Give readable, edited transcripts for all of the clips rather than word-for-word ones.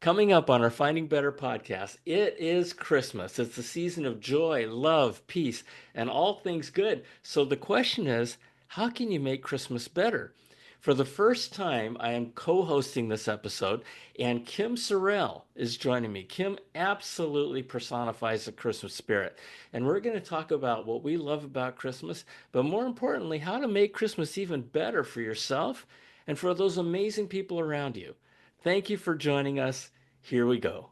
Coming up on our Finding Better podcast, it is Christmas. It's the season of joy, love, peace, and all things good. So the question is, how can you make Christmas better? For the first time, I am co-hosting this episode, and Kim Sorrelle is joining me. Kim absolutely personifies the Christmas spirit, and we're going to talk about what we love about Christmas, but more importantly, how to make Christmas even better for yourself and for those amazing people around you. Thank you for joining us. Here we go.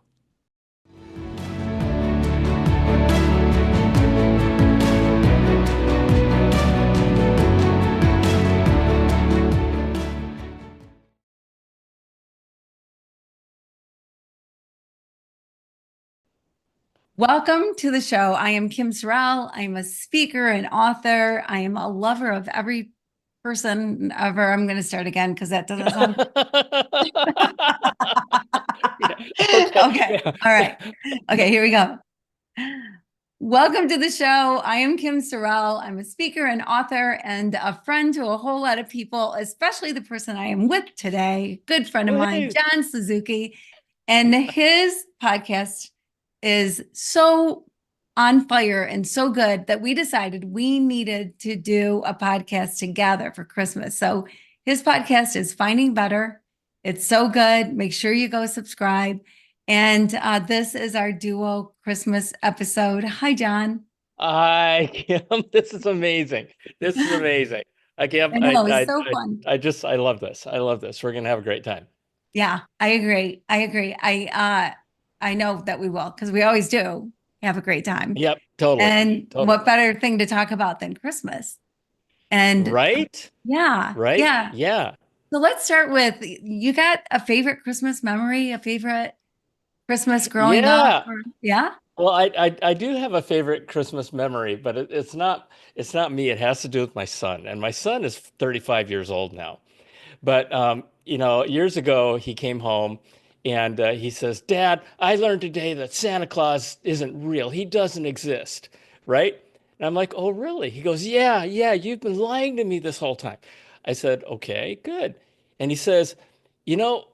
Welcome to the show. I am Kim Sorrelle. I'm a speaker and author. I am a lover of every person ever. I'm going to start again because that doesn't sound Yeah, okay. okay. Yeah. All right. Okay, here we go. Welcome to the show. I am Kim Sorrelle. I'm a speaker and author and a friend to a whole lot of people, especially the person I am with today, good friend of mine, Hey. John Suzuki. And his podcast is so on fire and so good that we decided we needed to do a podcast together for Christmas. So his podcast is Finding Better. It's so good. Make sure you go subscribe. And this is our duo Christmas episode. Hi, John. Hi, Kim. This is amazing. This is amazing. I can't, I know, it's so fun. I love this. I love this. We're gonna have a great time. Yeah, I agree. I agree. I know that we will because we always do have a great time. Yep, totally. And Totally. what better thing to talk about than Christmas? And Right? yeah, Right? yeah. Yeah. So let's start with you got a favorite Christmas memory, a favorite Christmas growing up? Yeah. Yeah. Well, I do have a favorite Christmas memory, but it's not me. It has to do with my son, and my son is 35 years old now. But years ago he came home and he says, "Dad, I learned today that Santa Claus isn't real. He doesn't exist." Right? And I'm like, "Oh, really?" He goes, "Yeah, yeah. You've been lying to me this whole time." I said, "Okay, good." And he says, "You know,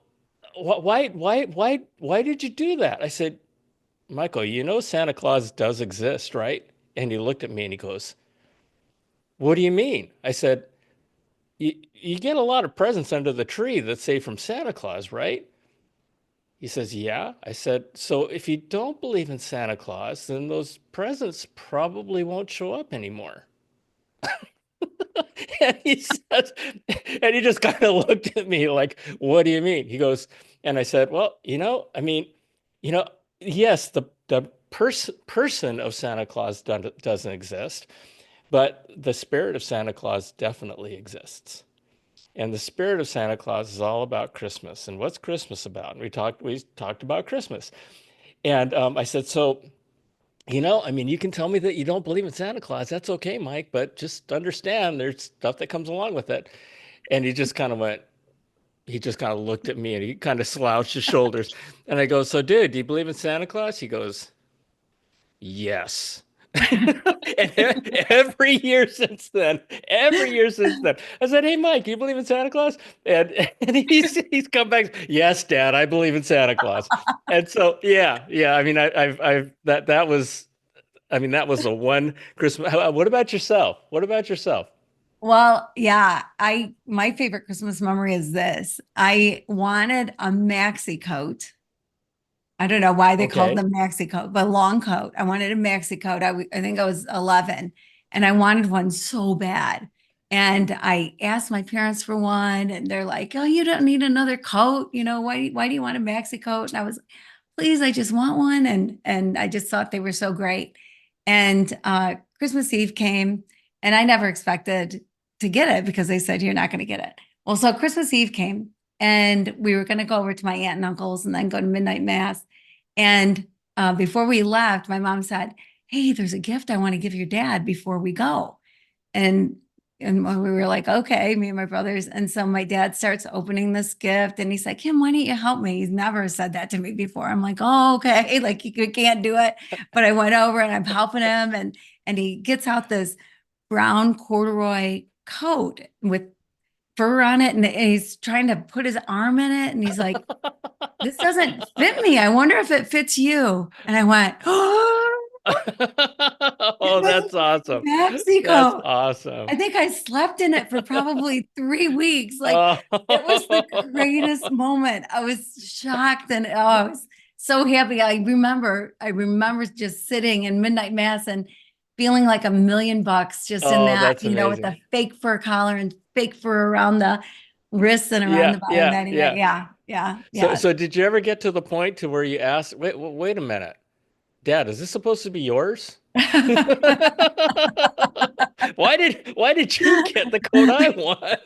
why did you do that?" I said, "Michael, you know Santa Claus does exist, right?" And he looked at me and he goes, "What do you mean?" I said, you get a lot of presents under the tree that say from Santa Claus, right?" He says, "Yeah." I said, "So if you don't believe in Santa Claus, then those presents probably won't show up anymore." And he says, and he just kind of looked at me like, "What do you mean?" He goes, and I said, "Well, I mean, you know, yes, the person of Santa Claus doesn't exist, but the spirit of Santa Claus definitely exists. And the spirit of Santa Claus is all about Christmas. And what's Christmas about?" And we talked about Christmas. And I said, "So, I mean, you can tell me that you don't believe in Santa Claus. That's okay, Mike, but just understand there's stuff that comes along with it." And he just kind of looked at me and he kind of slouched his shoulders. And I go, "So, dude, do you believe in Santa Claus?" He goes, "Yes." And every year since then, I said, "Hey, Mike, you believe in Santa Claus?" And he's come back, "Yes, Dad, I believe in Santa Claus." And so, yeah, yeah. I mean, I've that was, I mean, that was the one Christmas. What about yourself? What about yourself? Well, yeah, my favorite Christmas memory is this. I wanted a maxi coat. I don't know why they called Okay. them maxi coat, but long coat. I wanted a maxi coat. I think I was 11 and I wanted one so bad. And I asked my parents for one and they're like, "Oh, you don't need another coat. Why do you want a maxi coat?" And I was, "Please, I just want one." And I just thought they were so great. And Christmas Eve came and I never expected to get it because they said, "You're not going to get it." Well, so Christmas Eve came and we were going to go over to my aunt and uncle's and then go to midnight mass. And before we left, my mom said, "Hey, there's a gift I want to give your dad before we go." And and we were like, "Okay," me and my brothers. And so my dad starts opening this gift and he's like, "Kim, why don't you help me?" He's never said that to me before. I'm like, "Oh, okay." Like he can't do it. But I went over and I'm helping him and he gets out this brown corduroy coat with fur on it, and he's trying to put his arm in it, and he's like, "This doesn't fit me. I wonder if it fits you." And I went, "Oh, it Oh, was that's awesome. That's Mexico." I awesome. think I slept in it for probably 3 weeks. Like it was the Oh, greatest moment. I was shocked and oh, I was so happy. I remember just sitting in midnight mass and feeling like $1 million just in oh, that, that's with amazing. the fake fur collar and fake fur around the wrists and around Yeah, the bottom. yeah, Anyway, yeah. yeah, yeah, So, yeah. so did you ever get to the point to where you asked, wait a minute, Dad, is this supposed to be yours? Why did you get the coat I want?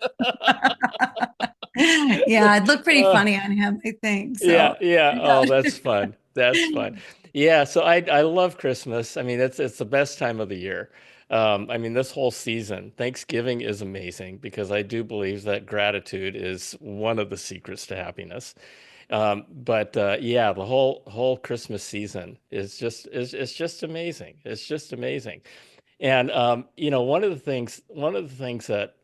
Yeah, it looked pretty Uh, funny on him, I think. yeah, So yeah. Oh, yeah. that's fun. That's fun. Yeah, so I love Christmas. I mean, it's the best time of the year. I mean, this whole season, Thanksgiving is amazing because I do believe that gratitude is one of the secrets to happiness. But yeah, the whole Christmas season is just is it's just amazing. It's just amazing. And one of the things that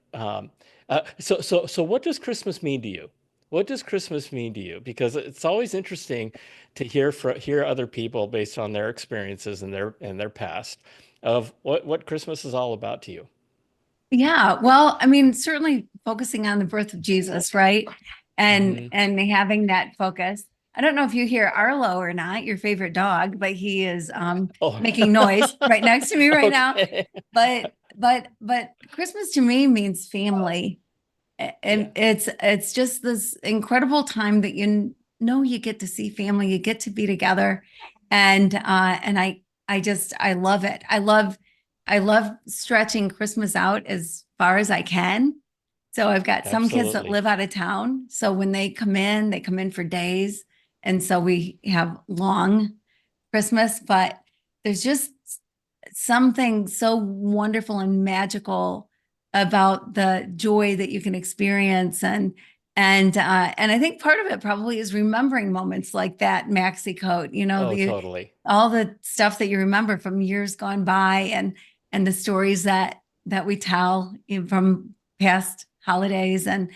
so what does Christmas mean to you? What does Christmas mean to you? Because it's always interesting to hear other people based on their experiences and their past of what Christmas is all about to you. Yeah, well, I mean, certainly focusing on the birth of Jesus, right? And Hmm. and having that focus. I don't know if you hear Arlo or not, your favorite dog, but he is Oh, making noise right next to me right now. okay. But Christmas to me means family. Yeah, And it's just this incredible time that you get to see family, you get to be together, and I love it. I love stretching Christmas out as far as I can. So I've got some kids that absolutely. live out of town. So when they come in for days, and so we have long Christmas. But there's just something so wonderful and magical about the joy that you can experience, and I think part of it probably is remembering moments like that maxi coat, Oh, the totally. all the stuff that you remember from years gone by, and the stories that we tell from past holidays, and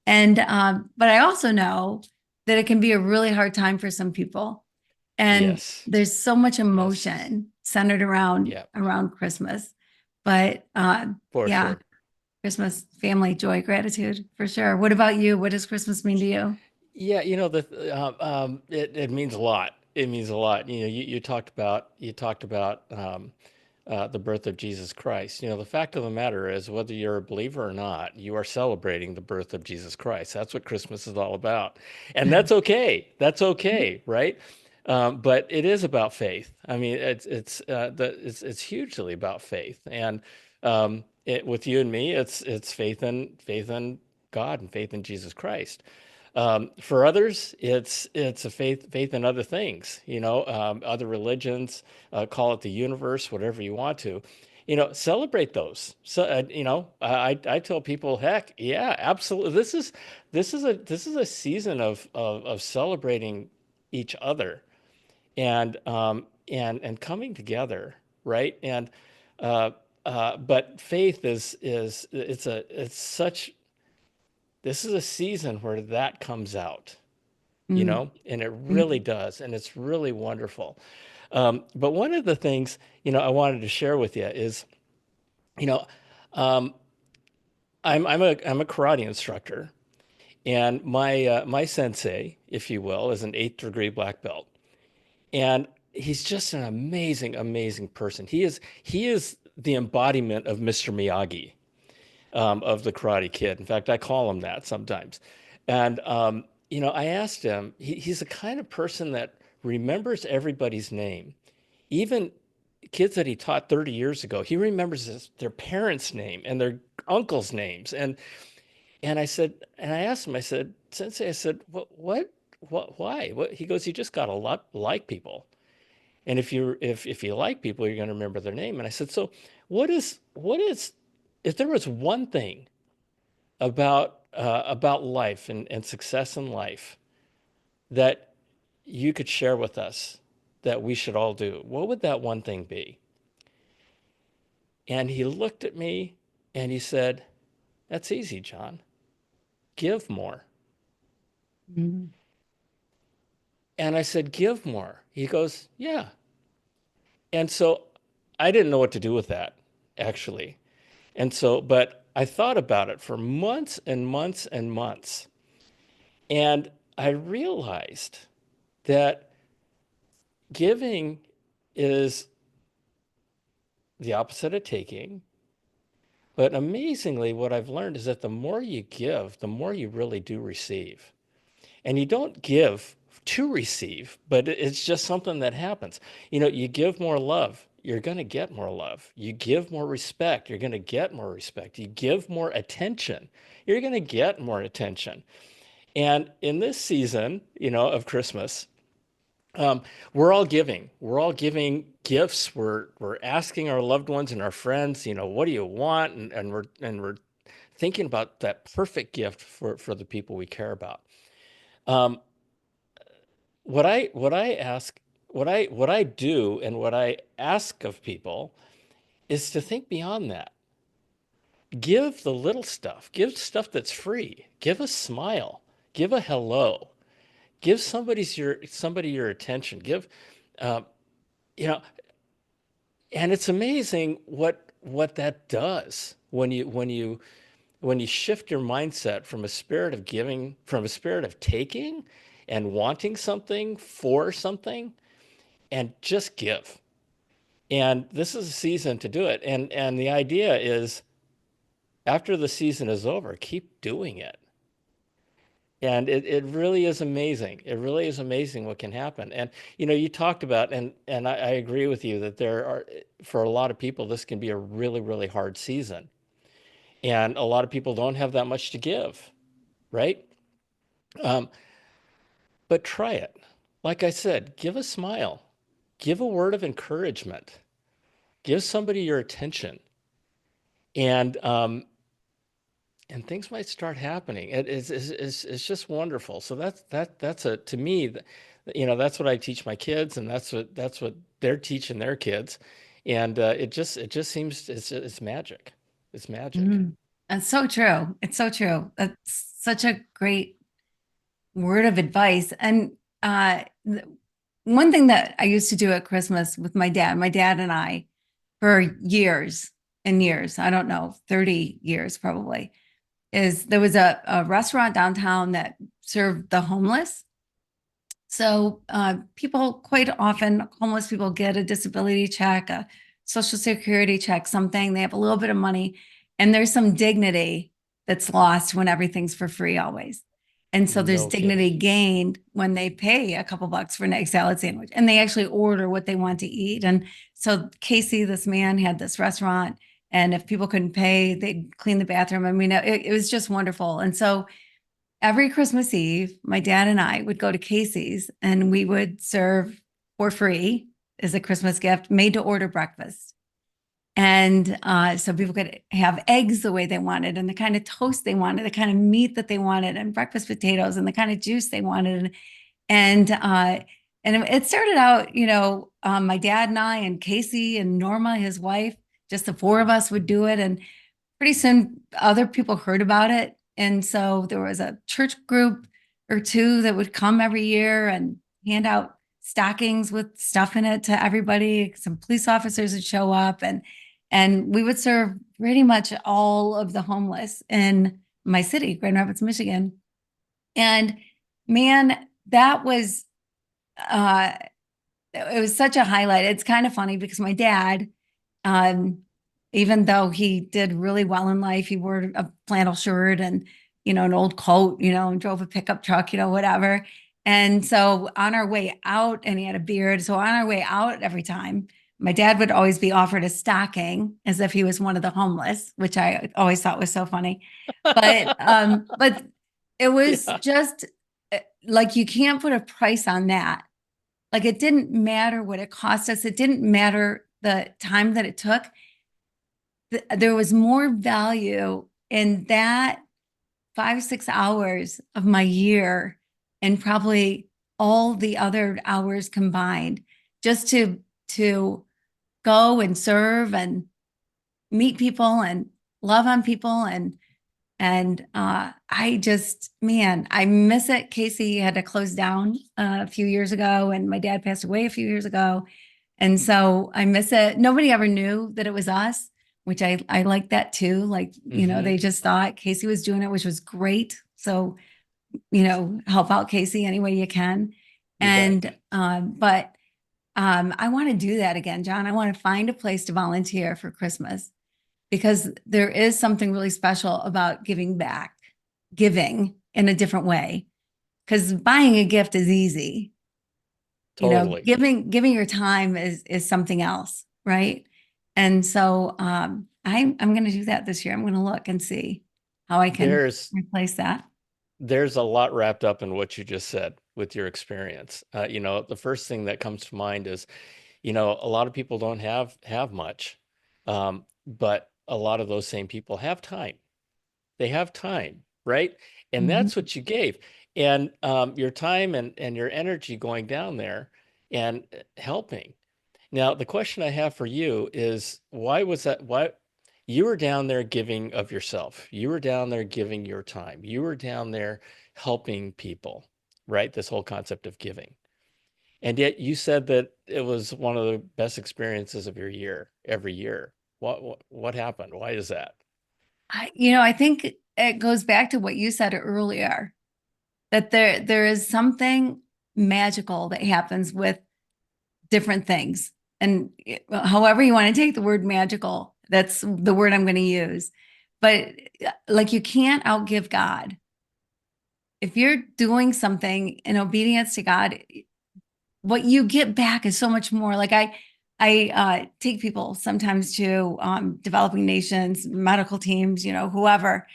but I also know that it can be a really hard time for some people, and Yes. there's so much Yes. emotion centered around Yeah, around Christmas. But for yeah, sure. Christmas, family, joy, gratitude for sure. What about you? What does Christmas mean to you? Yeah, it means a lot. It means a lot. You talked about the birth of Jesus Christ. The fact of the matter is, whether you're a believer or not, you are celebrating the birth of Jesus Christ. That's what Christmas is all about, and that's okay. That's okay, right? But it is about faith. I mean, it's hugely about faith, and with you and me, it's faith in God and faith in Jesus Christ. For others, it's a faith in other things, other religions, call it the universe, whatever you want to, celebrate those. So, I tell people, heck, yeah, absolutely. This is a season of celebrating each other and coming together, right? And but faith is it's such this is a season where that comes out, Mm, and it really mhm, does, and it's really wonderful. But one of the things, I wanted to share with you is, you know, um, I'm a karate instructor, and my sensei, if you will, is an eighth degree black belt, and he's just an amazing, amazing person. He is the embodiment of Mr. Miyagi, of the Karate Kid. In fact, I call him that sometimes. And I asked him. He's the kind of person that remembers everybody's name, even kids that he taught 30 years ago. He remembers their parents' name and their uncles' names. And I asked him. I said, Sensei, I said, why? What? He goes, you just got to like people. And if you like people, you're going to remember their name. And I said, so what is if there was one thing about life and success in life that you could share with us that we should all do, what would that one thing be? And he looked at me and he said, "That's easy, John. give more. Mm. And I said, give more. He goes, yeah. And so I didn't know what to do with that, actually. And so, but I thought about it for months and months and months. And I realized that giving is the opposite of taking. But amazingly, what I've learned is that the more you give, the more you really do receive. And you don't give to receive, but it's just something that happens. You know, you give more love, you're going to get more love. You give more respect, you're going to get more respect. You give more attention, you're going to get more attention. And in this season, you know, of Christmas, um, we're all giving. We're all giving gifts. We're asking our loved ones and our friends, you know, what do you want? And we're thinking about that perfect gift for the people we care about. Um, what I ask, what I do, and what I ask of people is to think beyond that. Give the little stuff. Give stuff that's free. Give a smile. Give a hello. Give somebody your attention. Give, uh, you know, and it's amazing what that does when you shift your mindset from a spirit of giving, from a spirit of taking and wanting something for something, and just give. And this is a season to do it. And the idea is after the season is over, keep doing it. And it really is amazing. It really is amazing what can happen. And you know, you talked about, and I agree with you that there are, for a lot of people, this can be a really, really hard season. And a lot of people don't have that much to give, right? Um, but try it. Like I said, give a smile, give a word of encouragement, give somebody your attention, and and things might start happening. It's just wonderful. So that's a to me, you know, that's what I teach my kids, and that's what they're teaching their kids, and it just seems it's magic. It's magic. Mm. That's so true. It's so true. That's such a great word of advice. And one thing that I used to do at Christmas with my dad and I, for years and years, I don't know, 30 years probably, is there was a restaurant downtown that served the homeless. So people quite often, homeless people get a disability check, a social security check, something. They have a little bit of money, and there's some dignity that's lost when everything's for free always. And so there's No kidding. dignity gained when they pay a couple bucks for an egg salad sandwich and they actually order what they want to eat. And so Casey, this man, had this restaurant, and if people couldn't pay, they'd clean the bathroom. I mean, it was just wonderful. And so every Christmas Eve, my dad and I would go to Casey's and we would serve for free as a Christmas gift, made to order breakfast. And so people could have eggs the way they wanted, and the kind of toast they wanted, the kind of meat that they wanted, and breakfast potatoes, and the kind of juice they wanted. And it started out, my dad and I and Casey and Norma, his wife, just the four of us would do it. And pretty soon other people heard about it. And so there was a church group or two that would come every year and hand out stockings with stuff in it to everybody. Some police officers would show up, and we would serve pretty much all of the homeless in my city, Grand Rapids, Michigan. And man, that was uh it was such a highlight. It's kind of funny because my dad, um, even though he did really well in life, he wore a flannel shirt and, an old coat, and drove a pickup truck, whatever. And so on our way out, and he had a beard. So on our way out every time, my dad would always be offered a stocking as if he was one of the homeless, which I always thought was so funny. But it was Yeah. just like you can't put a price on that. Like it didn't matter what it cost us. It didn't matter the time that it took. There was more value in that 5, 6 hours of my year and probably all the other hours combined just to go and serve and meet people and love on people and And I just, man, I miss it. Casey had to close down a few years ago, and my dad passed away a few years ago. And so I miss it. Nobody ever knew that it was us, which I like that too. Like, Hmm. they just thought Casey was doing it, which was great. So, help out Casey any way you can. You bet. And but I want to do that again, John. I want to find a place to volunteer for Christmas because there is something really special about giving back, giving in a different way. Because buying a gift is easy, Totally. giving your time is something else, right? And so I'm going to do that this year. I'm going to look and see how I can There's replace that. there's a lot wrapped up in what you just said with your experience. The first thing that comes to mind is, a lot of people don't have much, but a lot of those same people have time. They have time, right? And Mhm. that's what you gave. And your time and your energy going down there and helping. Now, the question I have for you is why was that? Why you were down there giving of yourself? You were down there giving your time. You were down there helping people, right? This whole concept of giving. And yet you said that it was one of the best experiences of your year, every year. What happened? Why is that? I think it goes back to what you said earlier, that there is something magical that happens with different things. And however you want to take the word magical, that's the word I'm going to use. But like you can't outgive God. If you're doing something in obedience to God, what you get back is so much more. Like I take people sometimes to developing nations, medical teams, whoever,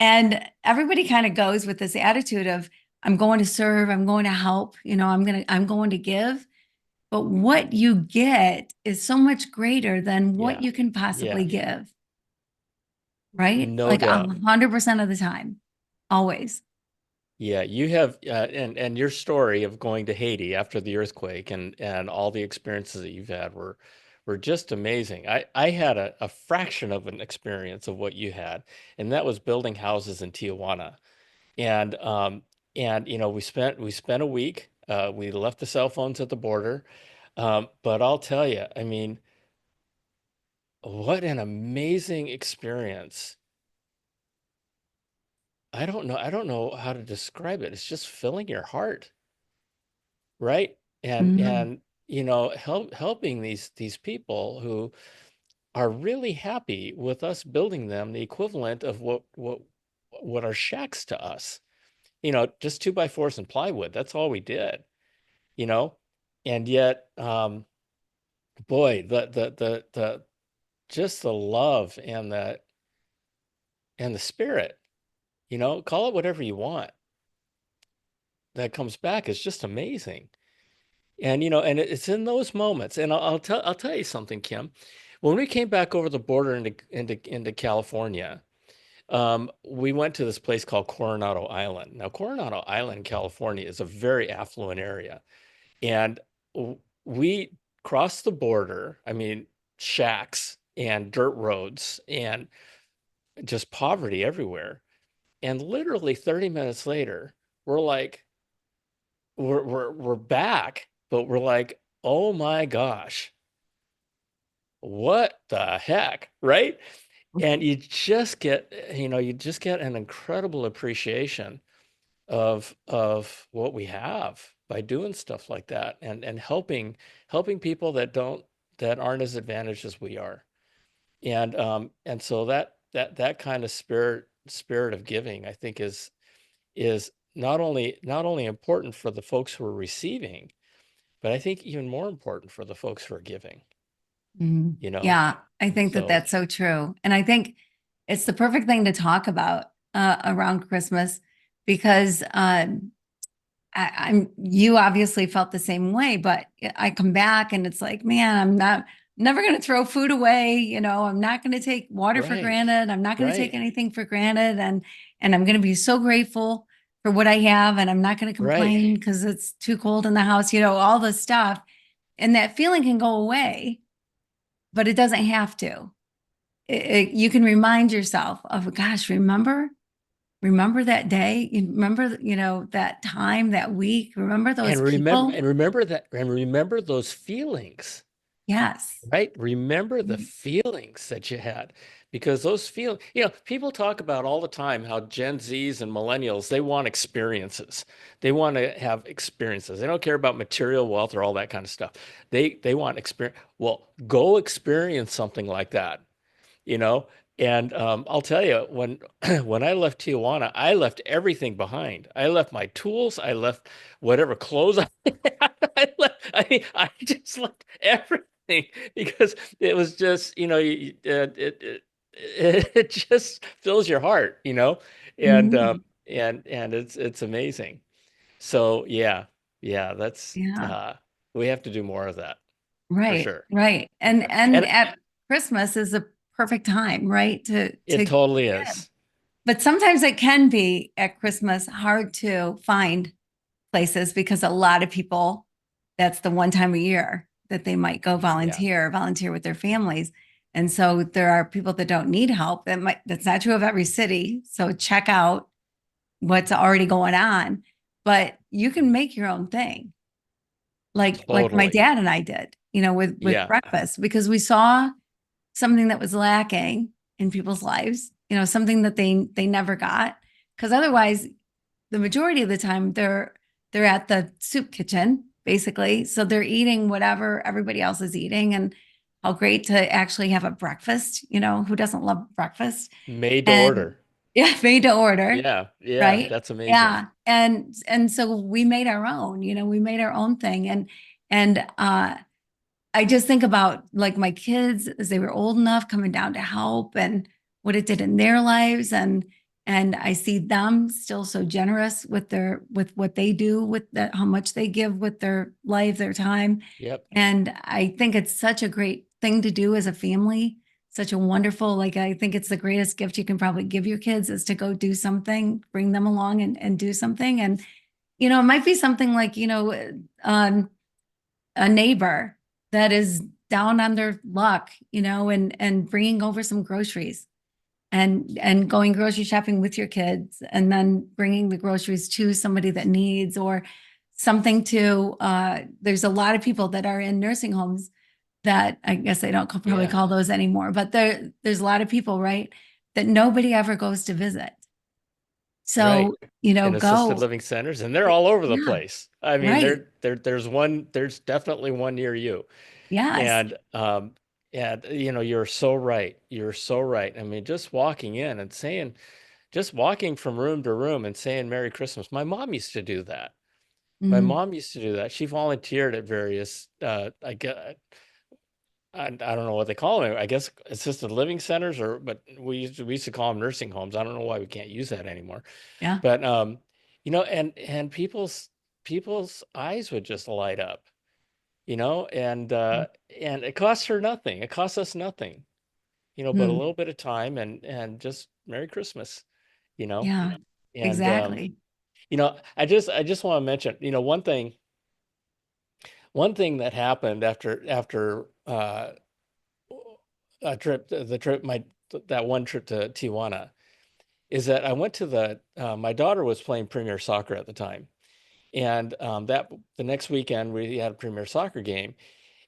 and everybody kind of goes with this attitude of I'm going to serve, I'm going to help, I'm going to give. But what you get is so much greater than what Yeah. you can possibly Yeah. give, right? No Like doubt. 100% of the time, always. Yeah, you have, and your story of going to Haiti after the earthquake and all the experiences that you've had were just amazing. I had a fraction of an experience of what you had, and that was building houses in Tijuana. And we spent a week. We left the cell phones at the border, but I'll tell you, I mean, what an amazing experience. I don't know how to describe it. It's just filling your heart. Right? And Mhm. and helping these people who are really happy with us building them the equivalent of what are shacks to us. Just two by fours and plywood. That's all we did, you know? And yet, boy, the just the love and the spirit, call it whatever you want, that comes back is just amazing. And it's in those moments. And I'll tell you something, Kim. When we came back over the border into California, we went to this place called Coronado Island. Now, Coronado Island, California, is a very affluent area, and we crossed the border. I mean, shacks and dirt roads and just poverty everywhere. And literally 30 minutes later, we're like, we're back, but we're like, oh my gosh, what the heck, right? And you just get an incredible appreciation of what we have by doing stuff like that and helping people that aren't as advantaged as we are. And so that kind of spirit of giving, I think is not only important for the folks who are receiving, but I think even more important for the folks who are giving, Mhm. you know? Yeah, I think that So, that's so true. And I think it's the perfect thing to talk about around Christmas because you obviously felt the same way, but I come back and it's like, man, I'm not never going to throw food away. I'm not going to take water for right, granted. I'm not going to take right, anything for granted. And I'm going to be so grateful for what I have. And I'm not going to right, complain because it's too cold in the house, all the stuff. And that feeling can go away, but it doesn't have to. You can remind yourself of, gosh, remember? remember that day? You remember, that time, that week? Remember those people? And remember those feelings. Yes. Right? Remember the feelings that you had because those feel, people talk about all the time how Gen Zs and millennials, they want experiences. They want to have experiences. They don't care about material wealth or all that kind of stuff. They want experience. Well, go experience something like that, you know? And I'll tell you, when when I left Tijuana, I left everything behind. I left my tools. I left whatever clothes I had. I just left everything because it was just, it just fills your heart, and Mhm. it's amazing. So yeah, that's Yeah. we have to do more of that for Right. sure. Right. For And sure. and And at Christmas is a perfect time, right? To it totally give. is. But sometimes it can be at Christmas hard to find places because a lot of people, that's the one time a year that they might go Yeah, volunteer with their families. And so there are people that don't need help. That's not true of every city. So check out what's already going on, but you can make your own thing. Like my totally. dad and I did, with Yeah, breakfast because we saw something that was lacking in people's lives, something that they never got. Because otherwise, the majority of the time they're at the soup kitchen basically, so they're eating whatever everybody else is eating. And how great to actually have a breakfast, who doesn't love breakfast? made to And order. yeah, made to order, Yeah, right? that's amazing. Yeah. And so we made our own, we made our own thing. And I just think about like my kids as they were old enough coming down to help and what it did in their lives. And I see them still so generous with what they do, how much they give with their life, their time. Yep, And I think it's such a great thing to do as a family. Such a wonderful, like I think it's the greatest gift you can probably give your kids is to go do something, bring them along and do something. And it might be something like, um, a neighbor that is down on their luck, and bringing over some groceries and going grocery shopping with your kids and then bringing the groceries to somebody that needs or something to there's a lot of people that are in nursing homes that I guess they don't probably yeah, call those anymore, but there's a lot of people, right, that nobody ever goes to visit. right. So, In assisted go. living centers, and they're all over the Yeah, place. I mean, right. there's definitely one near you. Yes. And you're so right. You're so right. I mean, just walking in and saying, just walking from room to room and saying Merry Christmas. My mom used to do that. My Mm, mom used to do that. She volunteered at various, I don't know what they call them. I guess assisted living centers, but we used to call them nursing homes. I don't know why we can't use that anymore. yeah. But and people's eyes would just light up, and it costs her nothing. It costs us nothing, but a Mm, little bit of time and just Merry Christmas, you know. yeah, And exactly. I just want to mention, one thing that happened after a trip, the trip, that one trip to Tijuana, is that I went to my daughter was playing Premier Soccer at the time, and that the next weekend we had a Premier Soccer game,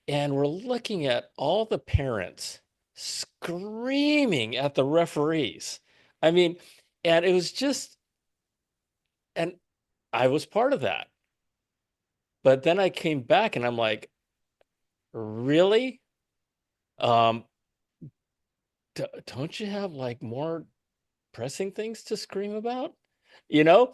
and we're looking at all the parents screaming at the referees. I mean, and it was just, and I was part of that. But then I came back and I'm like, really? Um, don't you have like more pressing things to scream about, you know?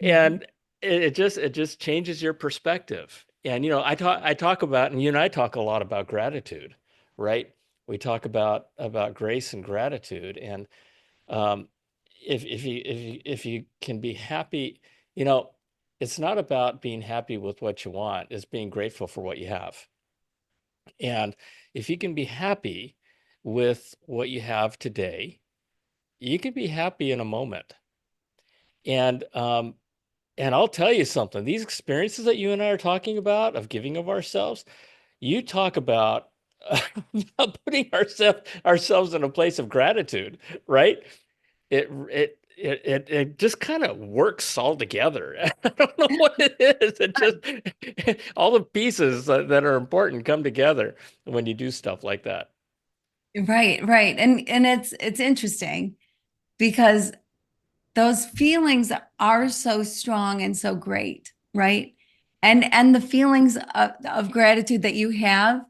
Mhm. And it just changes your perspective. And I talk about, and you and I talk a lot about gratitude, right? We talk about grace and gratitude. And um, if you can be happy, you know, it's not about being happy with what you want, it's being grateful for what you have. And if you can be happy with what you have today, you can be happy in a moment. And I'll tell you something, these experiences that you and I are talking about of giving of ourselves, you talk about about putting ourselves in a place of gratitude, right? It it just kind of works all together. I don't know what it is. It just all the pieces that are important come together when you do stuff like that. Right, right. And it's interesting because those feelings are so strong and so great, right? And the feelings of gratitude that you have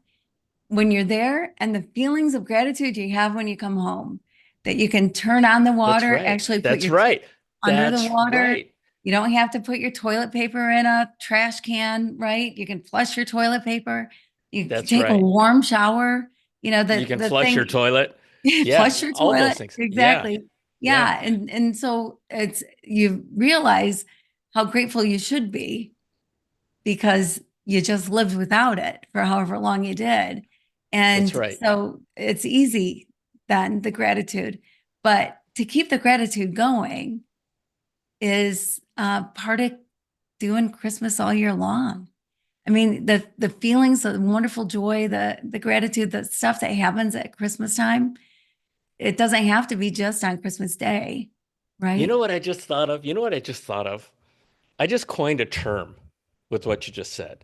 when you're there and the feelings of gratitude you have when you come home, that you can turn on the That's water, right. actually put That's your right. under the That's water. right. You don't have to put your toilet paper in a trash can, right? You can flush your toilet paper. You can That's take a right. warm shower. You know, You can the flush your thing, toilet. Yeah, flush your all those toilet. things. Yeah. Exactly. Yeah. Yeah. And so it's you realize how grateful you should be because you just lived without it for however long you did. That's And right. so it's easy then, the gratitude. But to keep the gratitude going is part of doing Christmas all year long. I mean, the feelings, the wonderful joy, the gratitude, the stuff that happens at Christmas time, it doesn't have to be just on Christmas Day, You know right? what I just thought of? You know what I just thought of? I just coined a term with what you just said.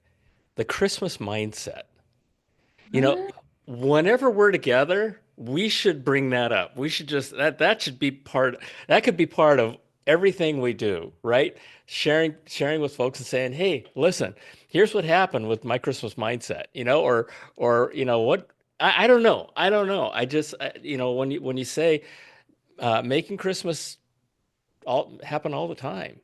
The Christmas mindset. You know, Huh? whenever we're together, we should bring that up. We should just that should be part that could be part of everything we do, right? Sharing with folks and saying, "Hey, listen, here's what happened with my Christmas mindset," or what I don't know. I don't know. I just when you say making Christmas all happen all the time,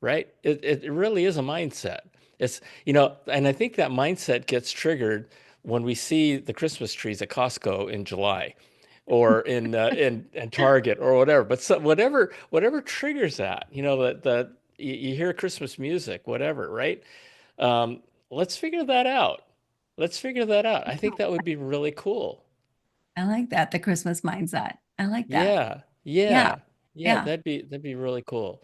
right? It really is a mindset. It's, and I think that mindset gets triggered when we see the Christmas trees at Costco in July or in Target or whatever. But whatever triggers that, that you hear Christmas music, whatever, right? Um, let's figure that out. Let's figure that out. I think that would be really cool. I like that, the Christmas mindset. I like that. Yeah, Yeah, yeah, yeah. yeah, That'd be really cool.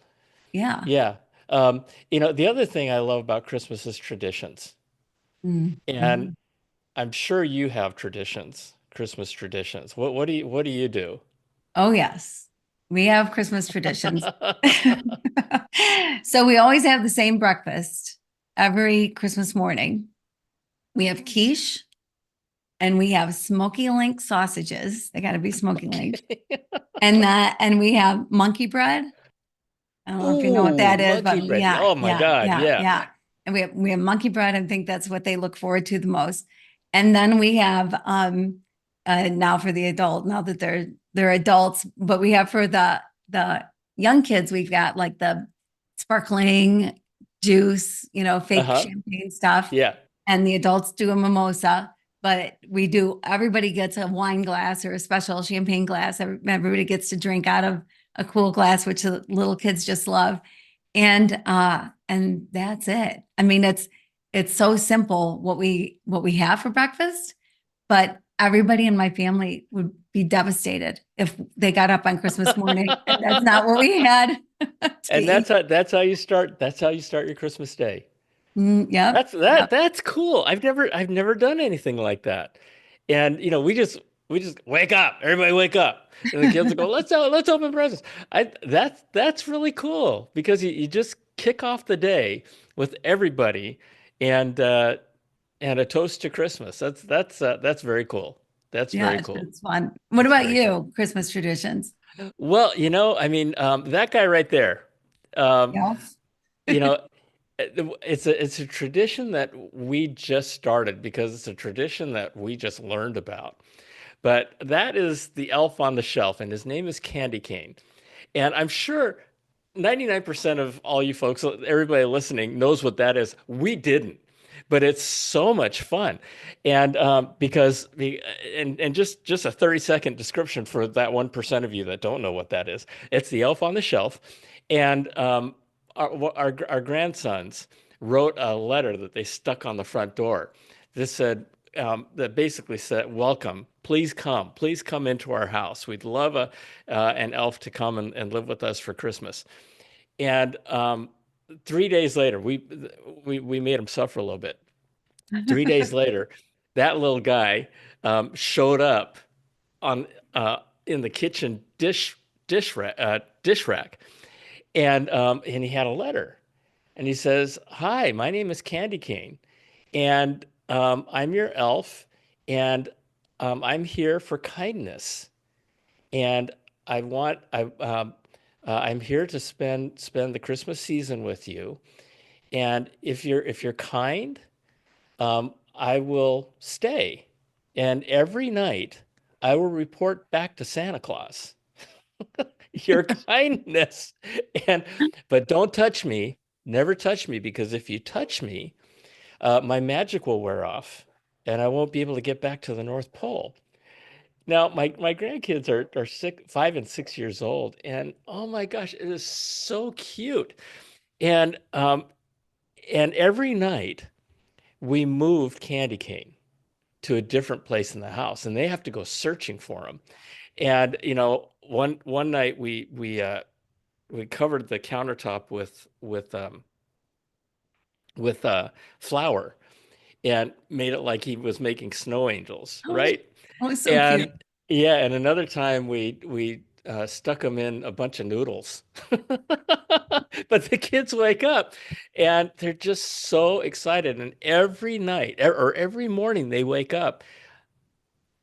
yeah. Yeah. The other thing I love about Christmas is traditions. And Mhm. I'm sure you have traditions, Christmas traditions. What do you do? Oh, yes. We have Christmas traditions. So we always have the same breakfast every Christmas morning. We have quiche and we have smoky link sausages. They got to be smoky link. Okay. And we have monkey bread. I don't know if you know what Ooh, that is, monkey but bread. yeah, Oh my yeah, God, yeah, yeah. yeah. And we have monkey bread. I think that's what they look forward to the most. And then we have now for the adult, now that they're adults, but we have for the young kids, we've got like the sparkling juice, fake Uh-huh. champagne stuff, Yeah. and the adults do a mimosa. But everybody gets a wine glass or a special champagne glass. Everybody gets to drink out of a cool glass, which the little kids just love. And that's it. I mean, it's so simple what we have for breakfast, but everybody in my family would be devastated if they got up on Christmas morning and that's not what we had to And eat. that's how you start your Christmas day. Yep, That's yep. that that's cool. I've never done anything like that. And we just wake up, everybody wake up. And the kids will go, let's open presents. That's really cool because you just kick off the day with everybody and and a toast to Christmas. That's very cool. That's very Yeah, cool. it's fun. What That's about very cool. you? Christmas traditions? Well, I mean, that guy right there, um, Yeah. you know, it's a tradition that we just started because it's a tradition that we just learned about. But that is the elf on the shelf, and his name is Candy Cane. And I'm sure 99% of all you folks, everybody listening, knows what that is. We didn't, but it's so much fun. And because and just a 30-second description for that 1% of you that don't know what that is. It's the elf on the shelf, and our grandsons wrote a letter that they stuck on the front door. This said that basically said, "Welcome. Please come into our house. We'd love an elf to come and live with us for Christmas." And 3 days later, we made him suffer a little bit. 3 days later, that little guy showed up on in the kitchen dish rack, and he had a letter, and he says, "Hi, my name is Candy Cane, and I'm your elf, and I'm here for kindness, and I'm here to spend the Christmas season with you, and if you're kind, I will stay, and every night I will report back to Santa Claus your kindness, and but don't touch me, never touch me, because if you touch me, my magic will wear off, and I won't be able to get back to the North Pole." Now, my grandkids are 5 and 6 years old, and oh my gosh, it is so cute. And every night we moved Candy Cane to a different place in the house, and they have to go searching for him. And one night we covered the countertop with flour and made it like he was making snow angels, Oh, right? oh, so cute. And yeah, and another time we stuck him in a bunch of noodles. But the kids wake up and they're just so excited. And every night or every morning they wake up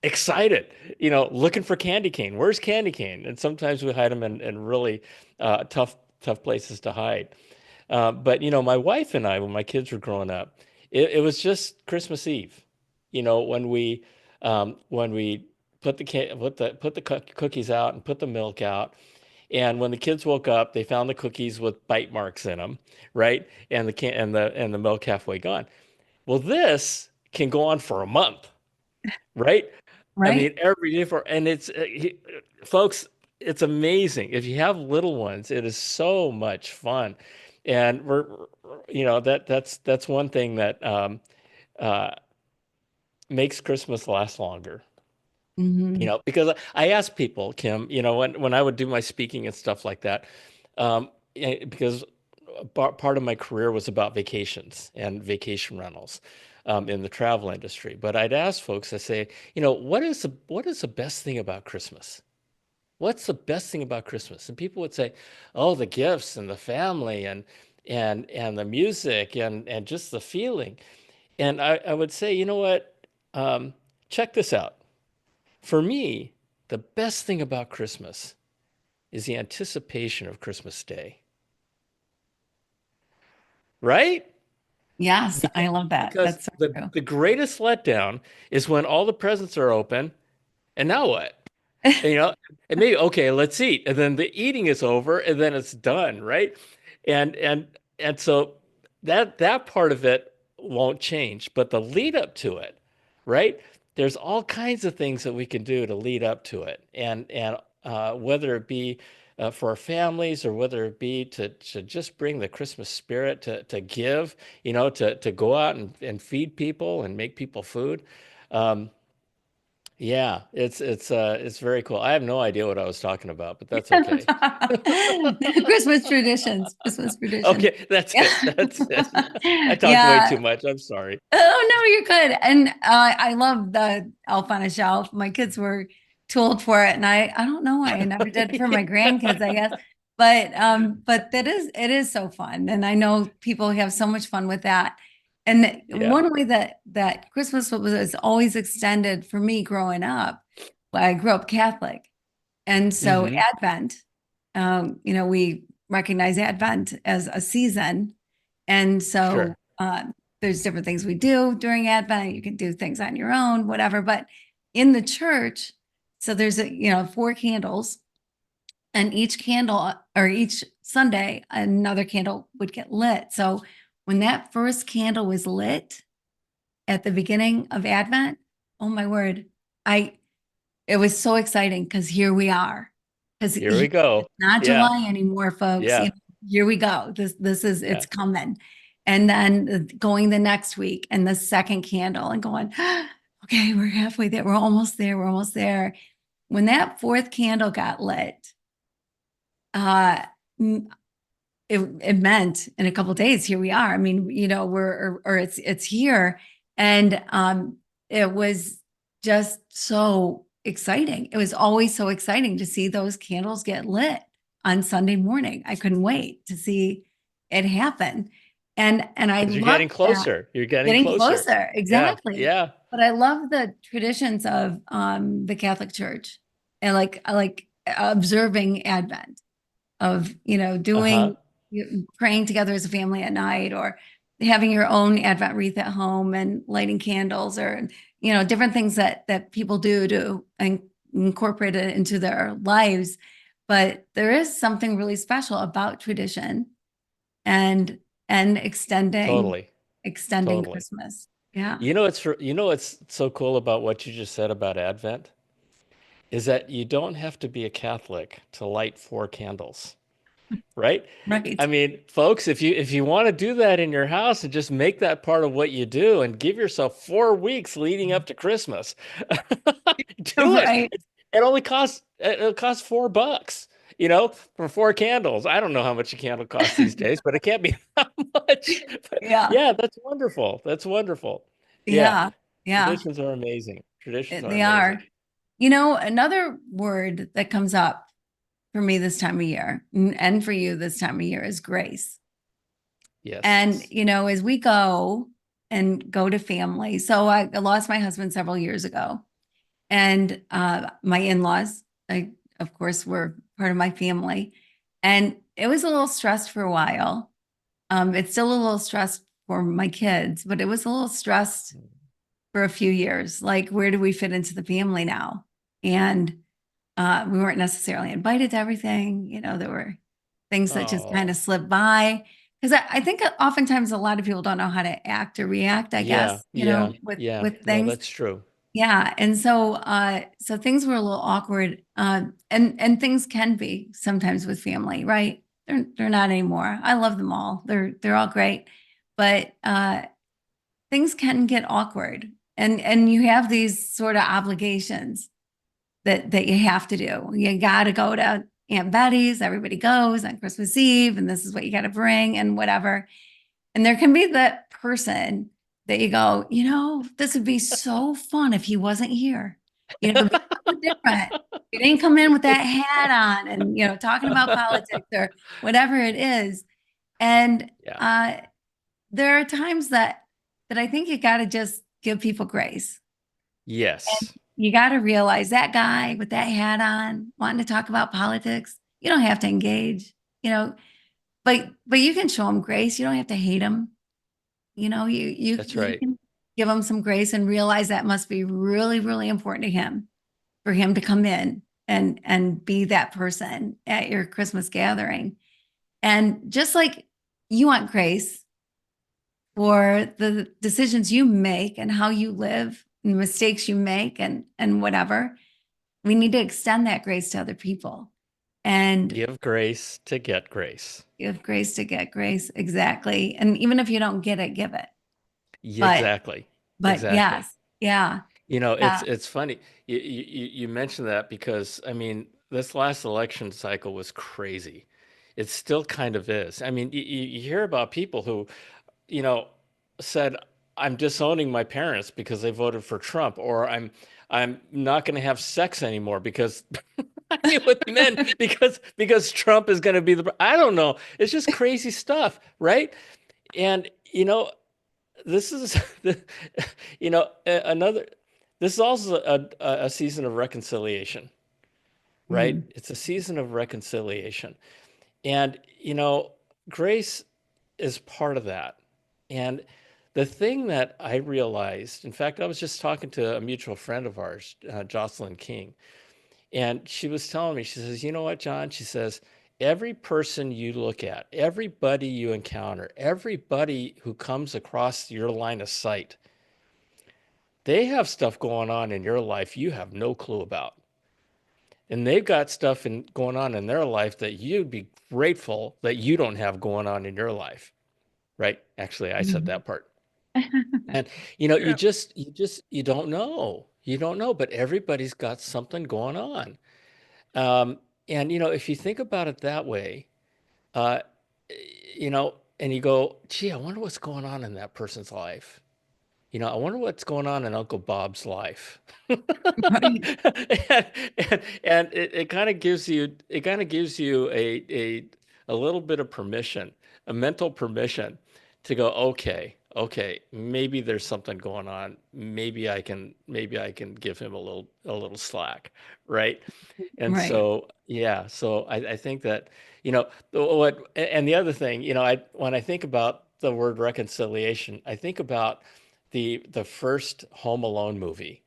excited, looking for Candy Cane. Where's Candy Cane? And sometimes we hide them in really tough places to hide. But my wife and I, when my kids were growing up, it was just Christmas Eve. When we put the cookies out and put the milk out, and when the kids woke up, they found the cookies with bite marks in them, right? And the milk halfway gone. Well, this can go on for a month, right? I Right? mean, every day and folks, it's amazing. If you have little ones, it is so much fun. And that's one thing that uh, makes Christmas last longer. Hmm. Because I ask people, Kim, when I would do my speaking and stuff like that, because part of my career was about vacations and vacation rentals in the travel industry. But I'd ask folks, I say, what is the best thing about Christmas? What's the best thing about Christmas? And people would say, "Oh, the gifts and the family and the music and just the feeling." And I would say, you know what? Check this out. For me, the best thing about Christmas is the anticipation of Christmas Day, right? Yes, Because I love that. because That's so true. the greatest letdown is when all the presents are open, and now what? You know, and maybe, okay, let's eat, and then the eating is over, and then it's done, right? And so that part of it won't change, but the lead up to it, right? There's all kinds of things that we can do to lead up to it, and whether it be for our families, or whether it be to just bring the Christmas spirit, to give, to go out and feed people and make people food. Um, yeah, it's very cool. I have no idea what I was talking about, but that's okay. Christmas traditions, Christmas traditions. Okay, that's Yeah. it. That's it. I talked way Yeah. too much. I'm sorry. Oh no, you're good. And I love the Elf on a Shelf. My kids were too old for it, and I don't know why I never did it for my grandkids, I guess. But it is so fun, and I know people have so much fun with that. And Yeah. one way that Christmas was always extended for me growing up, well, I grew up Catholic, and so Hmm. Advent, we recognize Advent as a season. And so Sure. there's different things we do during Advent. You can do things on your own, whatever. But in the church, so there's four candles, and each candle or each Sunday, another candle would get lit. So when that first candle was lit at the beginning of Advent, oh my word, I it was so exciting because here we are. Because Here we it's go. not Yeah. July anymore, folks. Yeah. Here we go. This is Yeah. it's coming. And then going the next week and the second candle and going, okay, we're halfway there. We're almost there. We're almost there. When that fourth candle got lit, uh, it meant in a couple of days, here we are. I mean, or it's here. And it was just so exciting. It was always so exciting to see those candles get lit on Sunday morning. I couldn't wait to see it happen. And I Because you're love getting that. closer. You're getting Getting closer. closer, Yeah, exactly. yeah. But I love the traditions of the Catholic Church and I like observing Advent of, Uh-huh. praying together as a family at night or having your own Advent wreath at home and lighting candles or, different things that people do to incorporate it into their lives. But there is something really special about tradition and and Totally. extending Totally. Christmas. Yeah. You know what's so cool about what you just said about Advent is that you don't have to be a Catholic to light four candles, right? I Right. mean, folks, if you want to do that in your house and just make that part of what you do and give yourself 4 weeks leading up to Christmas, do it. Right. It'll cost $4, for four candles. I don't know how much a candle costs these days, but it can't be that much. But Yeah. yeah, that's wonderful. That's wonderful. Yeah, Yeah. Yeah. traditions are amazing. Traditions are They amazing. are. Another word that comes up for me this time of year and for you this time of year is grace. And, Yes. as we go to family. So I lost my husband several years ago. And my in-laws, of course, were part of my family. And it was a little stressed for a while. It's still a little stressed for my kids, but it was a little stressed for a few years. Like, where do we fit into the family now? And we weren't necessarily invited to everything. There were things that just kind Oh, of slipped by. Because I think oftentimes a lot of people don't know how to act or react, I yeah, guess, yeah, with yeah. No, things. that's true. Yeah. And so things were a little awkward. And things can be sometimes with family, right? They're not anymore. I love them all. They're all great. But things can get awkward. And you have these sort of obligations that you have to do. You got to go to Aunt Betty's. Everybody goes on Christmas Eve, and this is what you got to bring, and whatever. And there can be that person that you go, this would be so fun if he wasn't here. It'd be so different. He didn't come in with that hat on and talking about politics or whatever it is. And Yeah. there are times that I think you got to just give people grace. Yes. You got to realize that guy with that hat on, wanting to talk about politics, you don't have to engage, you know, but you can show him grace. You don't have to hate him. That's You right. can give him some grace and realize that must be really, really important to him for him to come in and be that person at your Christmas gathering. And just like you want grace for the decisions you make and how you live and the mistakes you make and whatever, we need to extend that grace to other people and Give grace to get grace. give grace to get grace. Exactly. And even if you don't get it, give it. Yeah, But, exactly. but Exactly. yes, yeah, It's yeah. it's funny. You mentioned that because I mean, this last election cycle was crazy. It still kind of is. I mean, you hear about people who, you know, said, I'm disowning my parents because they voted for Trump, or I'm not going to have sex anymore because I mean with men because Trump is going to be I don't know. It's just crazy stuff, right? And this is another this is also a season of reconciliation, right? Mhm. It's a season of reconciliation. And grace is part of that. And the thing that I realized, in fact, I was just talking to a mutual friend of ours, Jocelyn King, and she was telling me, she says, you know what, John? She says, every person you look at, everybody you encounter, everybody who comes across your line of sight, they have stuff going on in your life you have no clue about. And they've got stuff going on in their life that you'd be grateful that you don't have going on in your life, right? Actually, I said Mhm. that part. And True. you don't know. You don't know, but everybody's got something going on. Um, and if you think about it that way, uh, and you go, gee, I wonder what's going on in that person's life. I wonder what's going on in Uncle Bob's life. Right. And it kind of gives you a little bit of permission, a mental permission to go, okay, maybe there's something going on. Maybe I can give him a little slack, right? And Right. so, yeah, so I think that, and the other thing, when I think about the word reconciliation, I think about the first Home Alone movie.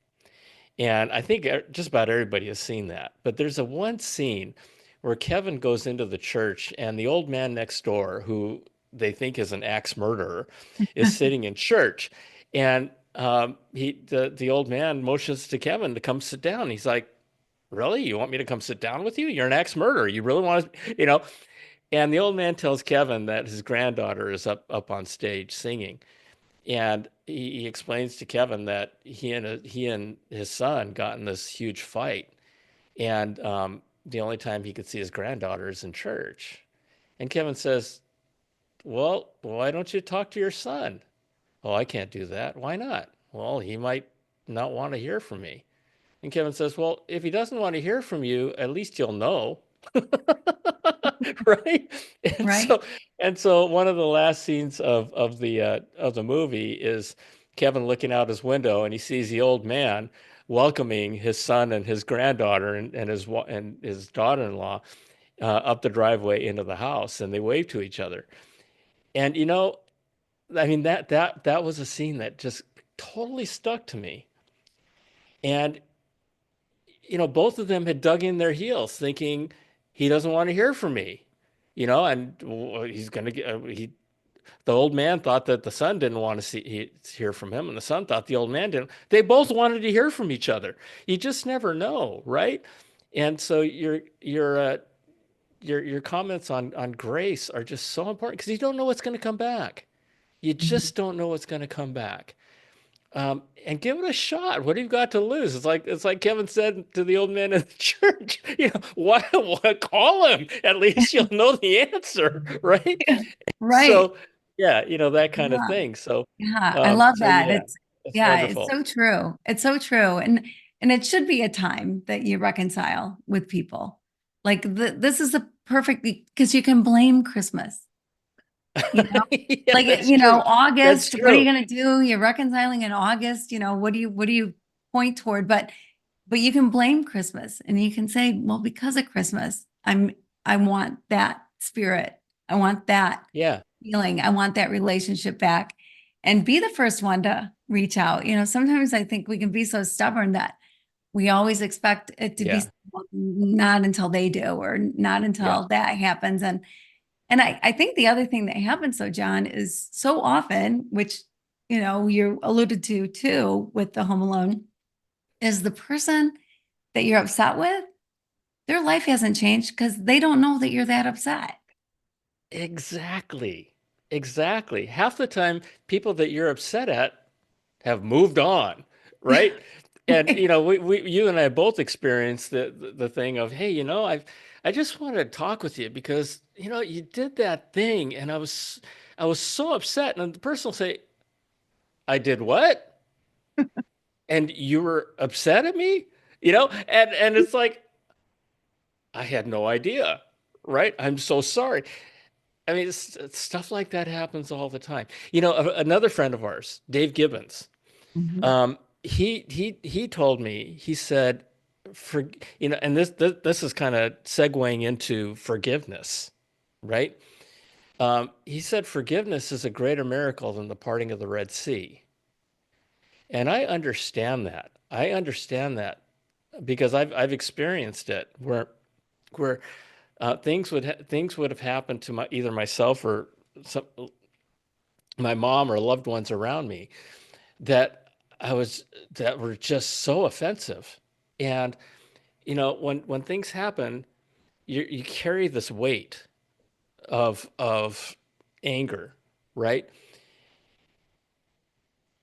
And I think just about everybody has seen that. But there's a one scene where Kevin goes into the church and the old man next door, who they think is an axe murderer, is sitting in church. And the old man motions to Kevin to come sit down. He's like, "Really? You want me to come sit down with you? You're an axe murderer. You really want to?" And the old man tells Kevin that his granddaughter is up on stage singing. And he explains to Kevin that he and his son got in this huge fight, and the only time he could see his granddaughter is in church. And Kevin says, "Well, why don't you talk to your son?" "Oh, I can't do that." "Why not?" "Well, he might not want to hear from me." And Kevin says, "Well, if he doesn't want to hear from you, at least you'll know." Right? And Right. so and so one of the last scenes of the movie is Kevin looking out his window and he sees the old man welcoming his son and his granddaughter and his daughter-in-law up the driveway into the house, and they wave to each other. And I mean that was a scene that just totally stuck to me. And both of them had dug in their heels thinking he doesn't want to hear from me. And he's going to get, the old man thought that the son didn't want to hear from him, and the son thought the old man didn't. They both wanted to hear from each other. You just never know, right? And so your comments on grace are just so important because you don't know what's going to come back. You Mhm. just don't know what's going to come back. And give it a shot. What do you got to lose? It's like Kevin said to the old man in the church. Why call him? At least you'll know the answer, right? Right. So, yeah, that kind of Yeah. thing. So, Yeah. I love so that. yeah, it's Yeah, it's wonderful. so true. It's so true. And it should be a time that you reconcile with people. Like this is the perfect because you can blame Christmas. You know, Yeah, like that's true. That's August, what are you true. going to do? You're reconciling in August, what do you point toward? But you can blame Christmas and you can say, well, because of Christmas, I want that spirit. I want that Yeah, feeling. I want that relationship back and be the first one to reach out. Sometimes I think we can be so stubborn that we always expect it to be yeah, not until they do or not yeah, until that happens. And I think the other thing that happens, though, John, is so often, which you alluded to too with the Home Alone, is the person that you're upset with, their life hasn't changed because they don't know that you're that upset. exactly. Exactly. Half the time, people that you're upset at have moved on, right? And you and I both experienced the thing of, hey, I just wanted to talk with you because you did that thing, and I was so upset. And the person will say, "I did what?" And you were upset at me, and it's like I had no idea, right? I'm so sorry. I mean, it's stuff like that happens all the time. Another friend of ours, Dave Gibbons. Mhm. He told me, he said, for and this is kind of segueing into forgiveness, right? He said forgiveness is a greater miracle than the parting of the Red Sea. And I understand that. I understand that because I've experienced it where things would have happened to either myself or some, my mom or loved ones around me that I was that were just so offensive. And when things happen, you carry this weight of anger, right?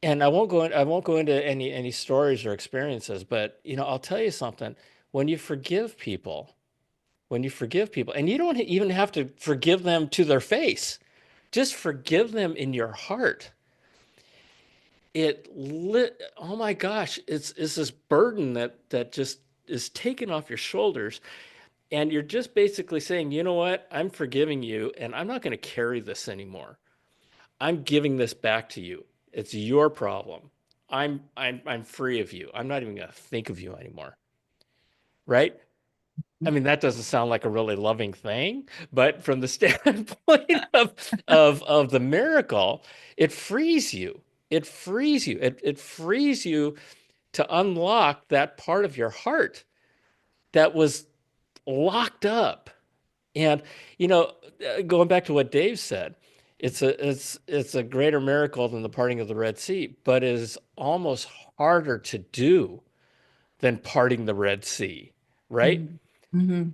And I won't go into any stories or experiences, but I'll tell you something. When you forgive people, and you don't even have to forgive them to their face, just forgive them in your heart. oh my gosh, it's this burden that just is taken off your shoulders. And you're just basically saying, you know what? I'm forgiving you and I'm not going to carry this anymore. I'm giving this back to you. It's your problem. I'm free of you. I'm not even going to think of you anymore. Right? I mean, that doesn't sound like a really loving thing, but from the standpoint of the miracle, it frees you. It frees you. It frees you to unlock that part of your heart that was locked up. And going back to what Dave said, it's a greater miracle than the parting of the Red Sea, but it is almost harder to do than parting the Red Sea, right? Mhm. Mhm.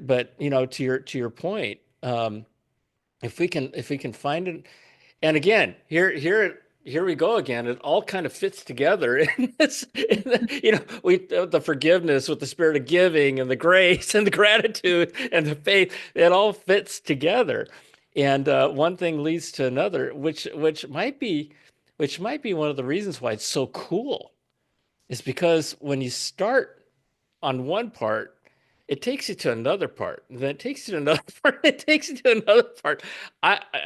But to your point, if we can find it, and again, here we go again. It all kind of fits together in this, we the forgiveness with the spirit of giving and the grace and the gratitude and the faith. It all fits together, and one thing leads to another, which might be one of the reasons why it's so cool, is because when you start on one part, it takes you to another part. Then it takes you to another part. It takes you to another part.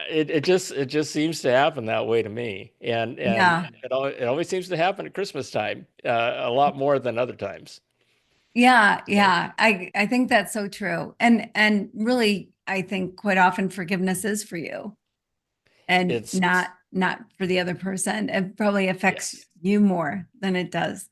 It just seems to happen that way to me, and Yeah. it always seems to happen at Christmas time, a lot more than other times. Yeah, So yeah. I think that's so true. And really I think quite often forgiveness is for you and it's not for the other person. It probably affects yes, you more than it does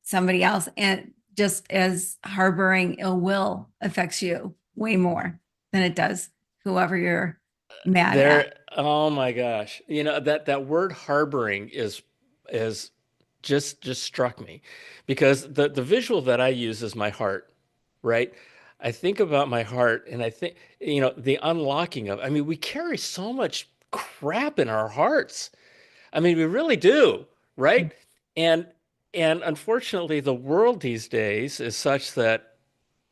somebody else. And just as harboring ill will affects you way more than it does whoever you're mad at. there. Oh my gosh, that word harboring is just struck me, because the visual that I use is my heart, right? I think about my heart and I think, the unlocking of, I mean, we carry so much crap in our hearts. I mean, we really do, right? And and unfortunately, the world these days is such that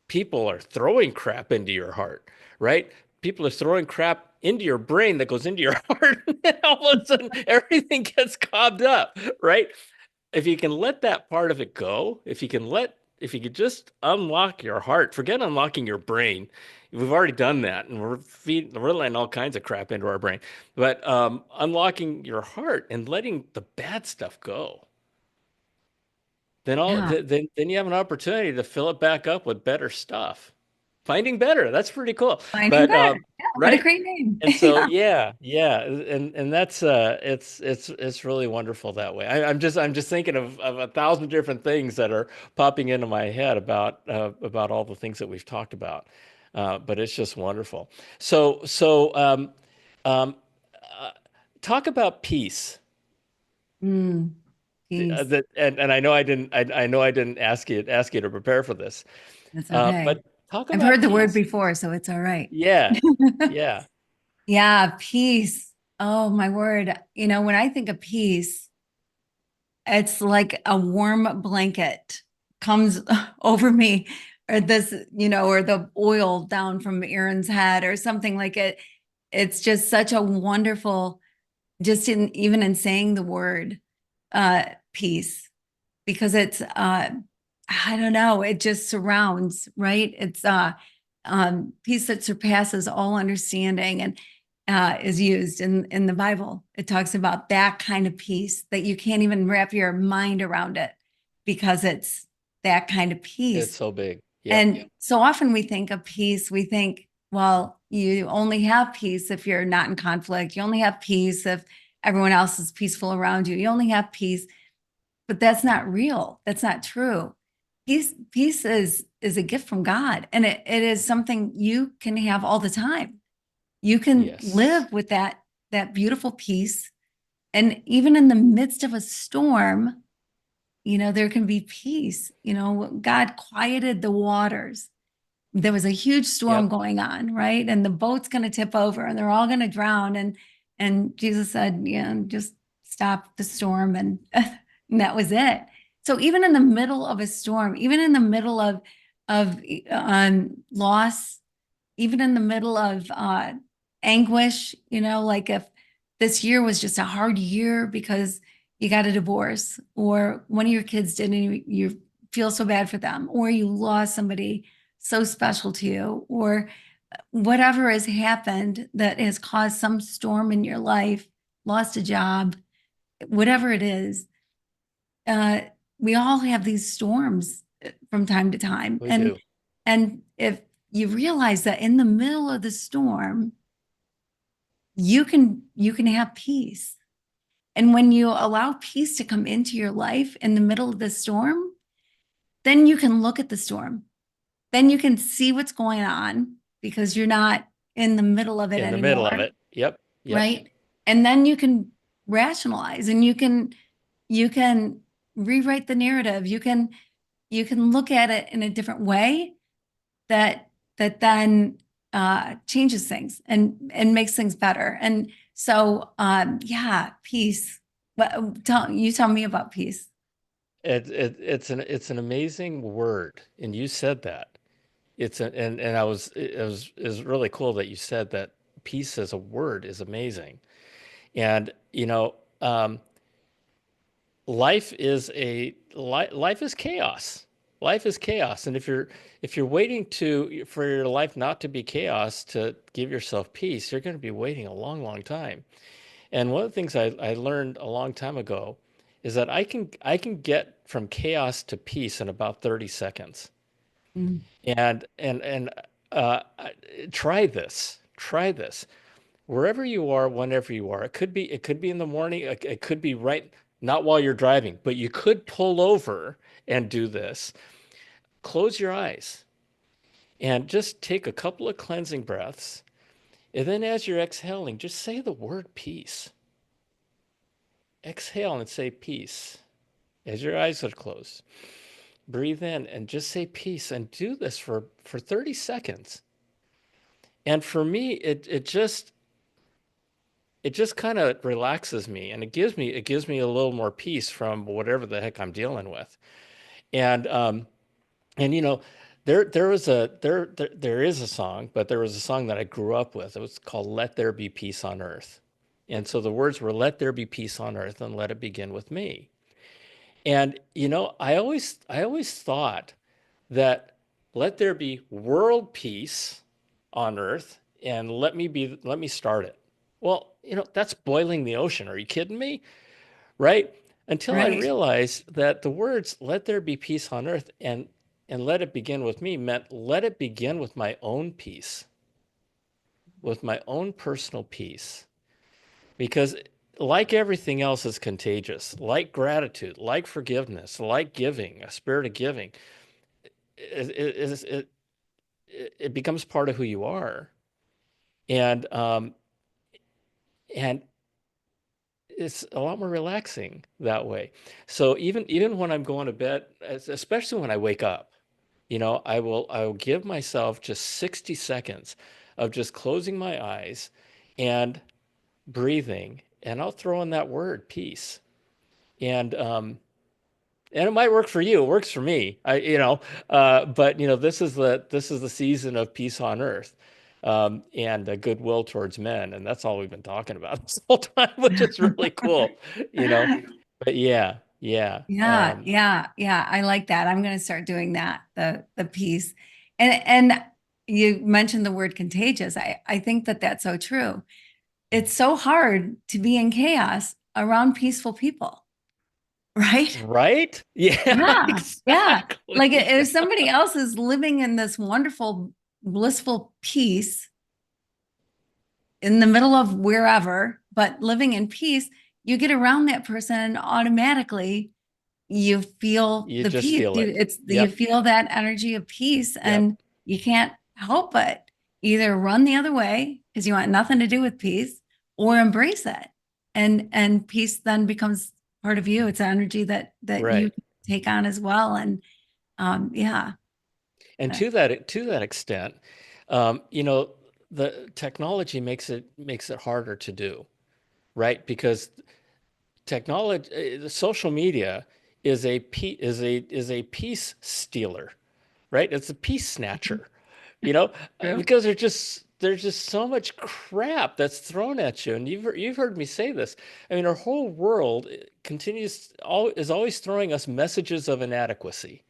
people are throwing crap into your heart, right? People are throwing crap into your brain that goes into your heart, and all of a sudden everything gets cobbed up, right? If you can let that part of it go, if you could just unlock your heart, forget unlocking your brain. We've already done that, and we're letting all kinds of crap into our brain. But unlocking your heart and letting the bad stuff go, Yeah. then you have an opportunity to fill it back up with better stuff. Finding better, that's pretty cool. Finding But better. Yeah, what a right? great name. And so yeah, and that's it's really wonderful that way. I'm just thinking of a thousand different things that are popping into my head about all the things that we've talked about. But it's just wonderful. So um, uh, talk about peace. Mm, peace. And I know I didn't ask you to prepare for this. That's okay. But talk I've about heard the word peace. before, so it's all right. Yeah, yeah. Yeah, peace. Oh, my word. When I think of peace, it's like a warm blanket comes over me, or this, or the oil down from Aaron's head, or something like it. It's just such a wonderful, just in even in saying the word peace, because it's I don't know, it just surrounds, right? It's peace that surpasses all understanding, and is used in the Bible. It talks about that kind of peace that you can't even wrap your mind around it, because it's that kind of It's peace. so big. Yep. And so often we think of peace, we think, well, you only have peace if you're not in conflict. You only have peace if everyone else is peaceful around you. You only have peace, but that's not real. That's not true. Peace is a gift from God, and it is something you can have all the time. You can Yes. live with that beautiful peace, and even in the midst of a storm, there can be peace. God quieted the waters. There was a huge storm Yep. going on, right? And the boat's going to tip over and they're all going to drown. And Jesus said, just stop the storm. And that was it. So even in the middle of a storm, even in the middle of loss, even in the middle of anguish, like if this year was just a hard year because you got a divorce, or one of your kids did, and you feel so bad for them, or you lost somebody so special to you, or whatever has happened that has caused some storm in your life, lost a job, whatever it is, uh, we all have these storms from time to time. We do. And if you realize that in the middle of the storm, you can have peace. And when you allow peace to come into your life in the middle of the storm, then you can look at the storm. Then you can see what's going on because you're not in the middle of it In the middle of anymore, it. Yep. Yep. right? And then you can rationalize, and you can rewrite the narrative. You can look at it in a different way that then changes things and makes things better. And so yeah, peace. But tell me about peace. It's an amazing word, and you said that. And it was really cool that you said that peace as a word is amazing. And life is chaos. Life is chaos, and if you're waiting to for your life not to be chaos to give yourself peace, you're going to be waiting a long, long time. And one of the things I learned a long time ago is that I can get from chaos to peace in about 30 seconds. Mm. And uh, try this. Try this. Wherever you are, whenever you are. It could be in the morning. It could be right, not while you're driving, but you could pull over and do this. Close your eyes and just take a couple of cleansing breaths. And then as you're exhaling, just say the word peace. Exhale and say peace as your eyes are closed. Breathe in and just say peace and do this for 30 seconds. And for me, it just kind of relaxes me and it gives me a little more peace from whatever the heck I'm dealing with. And and there is a song, but there was a song that I grew up with. It was called "Let There Be Peace on Earth." And so the words were, "Let there be peace on earth and let it begin with me." And I always thought that let there be world peace on earth and let me start it. Well, that's boiling the ocean. Are you kidding me? Right? Until I Right. realized that the words let there be peace on earth and let it begin with me meant let it begin with my own peace, with my own personal peace. Because like everything else is contagious, like gratitude, like forgiveness, like giving, a spirit of giving, it, it becomes part of who you are. And and it's a lot more relaxing that way. So even when I'm going to bed, especially when I wake up, I will give myself just 60 seconds of just closing my eyes and breathing, and I'll throw in that word peace. And and it might work for you. It works for me. But this is the season of peace on earth, and goodwill towards men, and that's all we've been talking about this whole time, which is really cool. You know, but yeah, yeah, Yeah, yeah, yeah. I like that. I'm going to start doing that, the piece. And you mentioned the word contagious. I think that that's so true. It's so hard to be in chaos around peaceful people, right? right, yeah, Yeah, yeah. Like exactly. if somebody else is living in this wonderful, blissful peace in the middle of wherever, but living in peace, you get around that person and automatically you feel You the just peace. feel it. You Yep, feel that energy of peace, yep, and you can't help but either run the other way because you want nothing to do with peace, or embrace it. And peace then becomes part of you. It's an energy that you right. take on as well. And yeah. And to that extent, um, you know, the technology makes it harder to do, right? Because the social media is a peace stealer, right? It's a peace snatcher, True. because they're just there's just so much crap that's thrown at you, and you've heard me say this. I mean, our whole world continues all is always throwing us messages of inadequacy.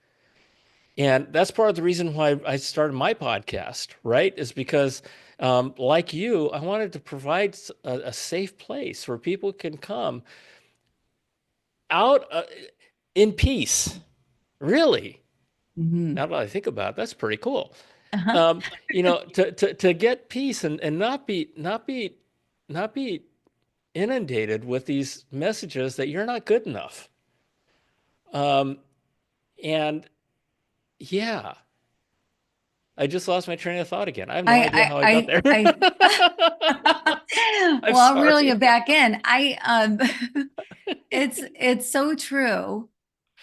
And that's part of the reason why I started my podcast, right? Is because, like you, I wanted to provide a safe place where people can come out in peace. Really, Mhm. now that I think about it, that's pretty cool. Uh-huh. To get peace and not be inundated with these messages that you're not good enough. Um, and yeah, I just lost my train of thought again. I have no idea how I got there. I'm Well, I'll reel you sorry. back in. It's so true.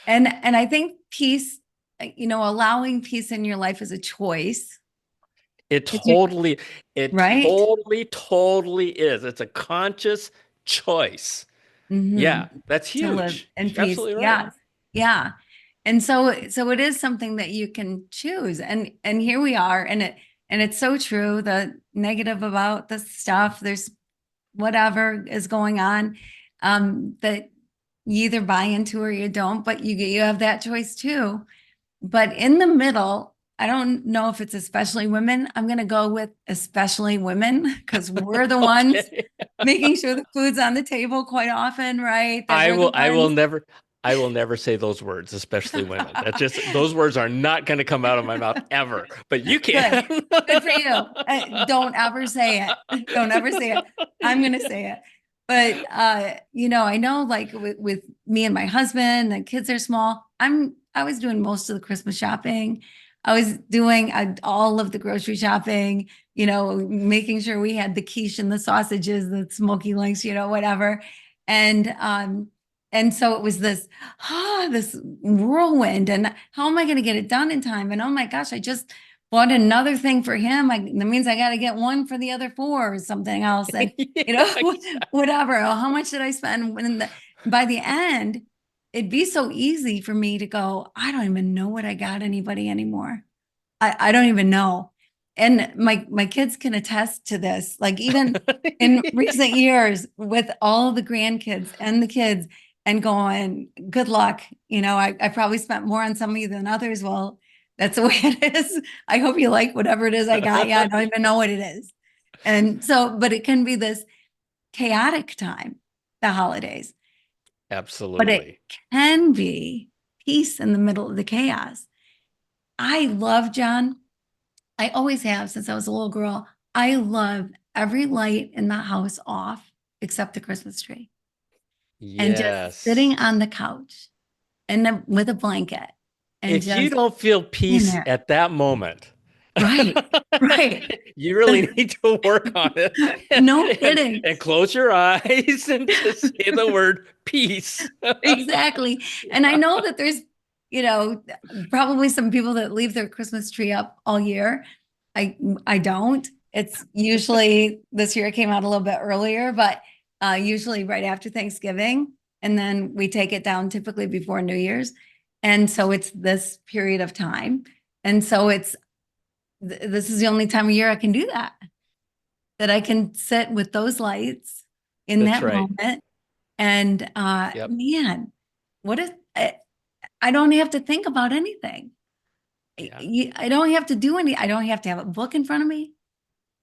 And I think peace, allowing peace in your life is a choice. It It's your, totally, it right? totally, totally is. It's a conscious choice. Hmm. Yeah, that's To live huge. in You're peace. absolutely right. Yeah. Yeah. And so it is something that you can choose. And here we are. And it's so true. The negative about the stuff, there's whatever is going on, that you either buy into or you don't, but you have that choice too. But in the middle, I don't know if it's especially women. I'm going to go with especially women because we're the ones Okay. making sure the food's on the table quite often, right? That I we're the will I will ones. never I will never say those words, especially women. That just those words are not going to come out of my mouth ever. But you Good. can. Good for you. Don't ever say it. Don't ever say it. I'm going to say it. But I know like with me and my husband, the kids are small. I was doing most of the Christmas shopping. I was doing all of the grocery shopping, making sure we had the quiche and the sausages, the smoky links, whatever. And and so it was this whirlwind. And how am I going to get it done in time? And oh my gosh, I just bought another thing for him. That means I got to get one for the other four or something else. And, Yeah, exactly. whatever. Oh, how much did I spend? By the end, it'd be so easy for me to go, I don't even know what I got anybody anymore. I don't even know. And my kids can attest to this. Like even in recent years with all the grandkids and the kids and going, good luck. I probably spent more on some of you than others. Well, that's the way it is. I hope you like whatever it is I got. Yeah, I don't even know what it is. And so, but it can be this chaotic time, the holidays, but it Absolutely. can be peace in the middle of the chaos. I love John. I always have since I was a little girl. I love every light in the house off except the Christmas tree and just Yes. sitting on the couch and with a blanket and If you just don't feel in peace there. at that moment, Right. Right. you really need to work on it No and kidding. close your eyes and just say the word peace. Exactly. And I Yeah. know that there's, you know, probably some people that leave their Christmas tree up all year. I I don't. It's usually this year it came out a little bit earlier, but usually right after Thanksgiving. And then we take it down typically before New Year's. And so it's this period of time. And so this is the only time of year I can do that, that I can sit with those lights in That's that right. moment. And Yep. man, what if I don't have to think about anything? Yeah. I don't have to do any, I don't have to have a book in front of me.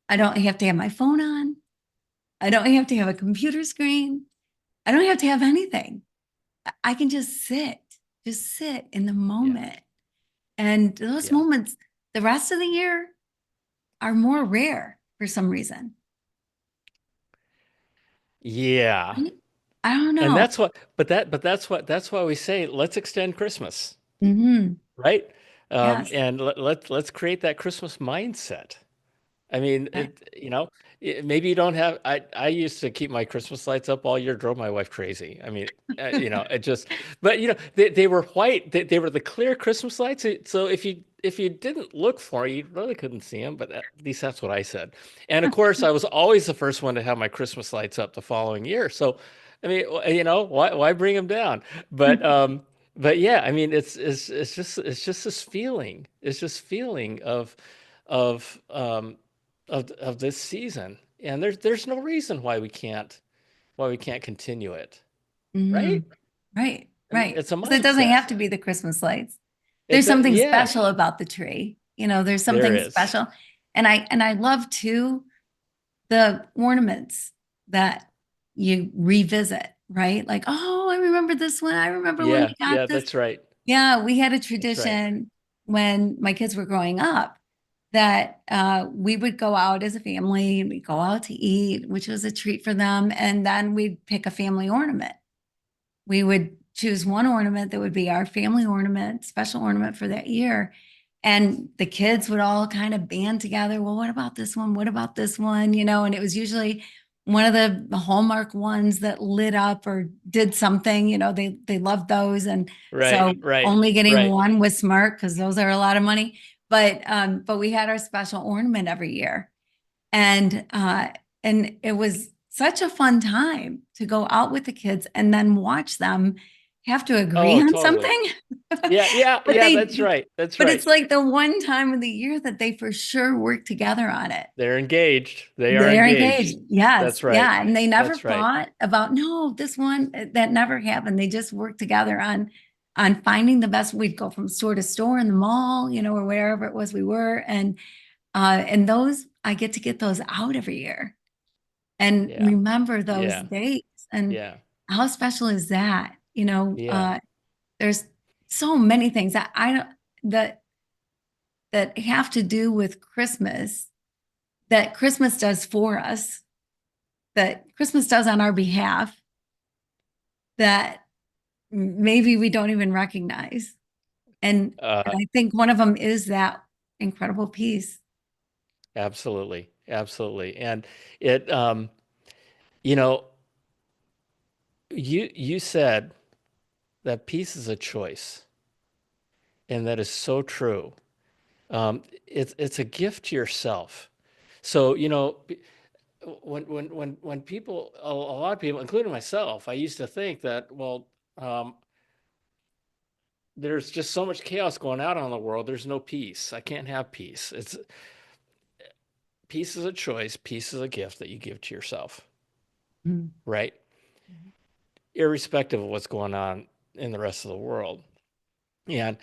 I don't have to have my phone on. I don't have to have a computer screen. I don't have to have anything. I can just sit in the Yeah. moment. And those Yeah. moments, the rest of the year are more rare for some reason. Yeah. I don't And know. that's what, that's why we say, let's extend Christmas, Hmm. right? Yes. And let's create that Christmas mindset. I mean, maybe you don't have. I used to keep my Christmas lights up all year, drove my wife crazy. I mean, it just. But they were white. They were the clear Christmas lights. So if you didn't look for it, you really couldn't see them. But at least that's what I said. And of course, I was always the first one to have my Christmas lights up the following year. So, I mean, why bring them down? But but yeah, I mean, it's just this feeling. It's just feeling of of this season, and there's no reason why we can't continue it, Hmm. right? Right, I mean, right. it's a Because it doesn't mindset. have to be the Christmas lights. There's It's a something yeah, special about the tree. There's there something is. special. And I love too the ornaments that you revisit, right? Like, oh, I remember this one. I remember when Yeah, we got yeah, this. that's right. Yeah, we had a That's right. tradition when my kids were growing up that we would go out as a family and we'd go out to eat, which was a treat for them. And then we'd pick a family ornament. We would choose one ornament that would be our family ornament, special ornament for that year. And the kids would all kind of band together. Well, what about this one? What about this one? And it was usually one of the Hallmark ones that lit up or did something. They loved those. And Right, so right, only getting right. one was smart because those are a lot of money. But we had our special ornament every year and it was such a fun time to go out with the kids and then watch them have to agree Oh, on totally. something. Yeah, yeah, but yeah, they that's right. That's but right. it's like the one time of the year that they for sure work together on it. They're engaged. They are They're engaged. engaged. Yes, That's right. yeah, and they never That's right. fought about no this one. That never happened. They just worked together on finding the best. We'd go from store to store in the mall, or wherever it was we were, and those I get those out every year and Yeah. remember those Yeah. dates. And Yeah. how special is that? Yeah. There's so many things that I don't that that have to do with Christmas that Christmas does for us, that Christmas does on our behalf, that maybe we don't even recognize. And Uh, I think one of them is that incredible piece. absolutely. Absolutely. And it you know, you said that peace is a choice, and that is so true. It's a gift to yourself. So, when people, a lot of people, including myself, I used to think that, well, um, there's just so much chaos going out on the world. There's no peace. I can't have peace. It's Peace is a choice. Peace is a gift that you give to yourself, Mhm. right? Irrespective of what's going on in the rest of the world. And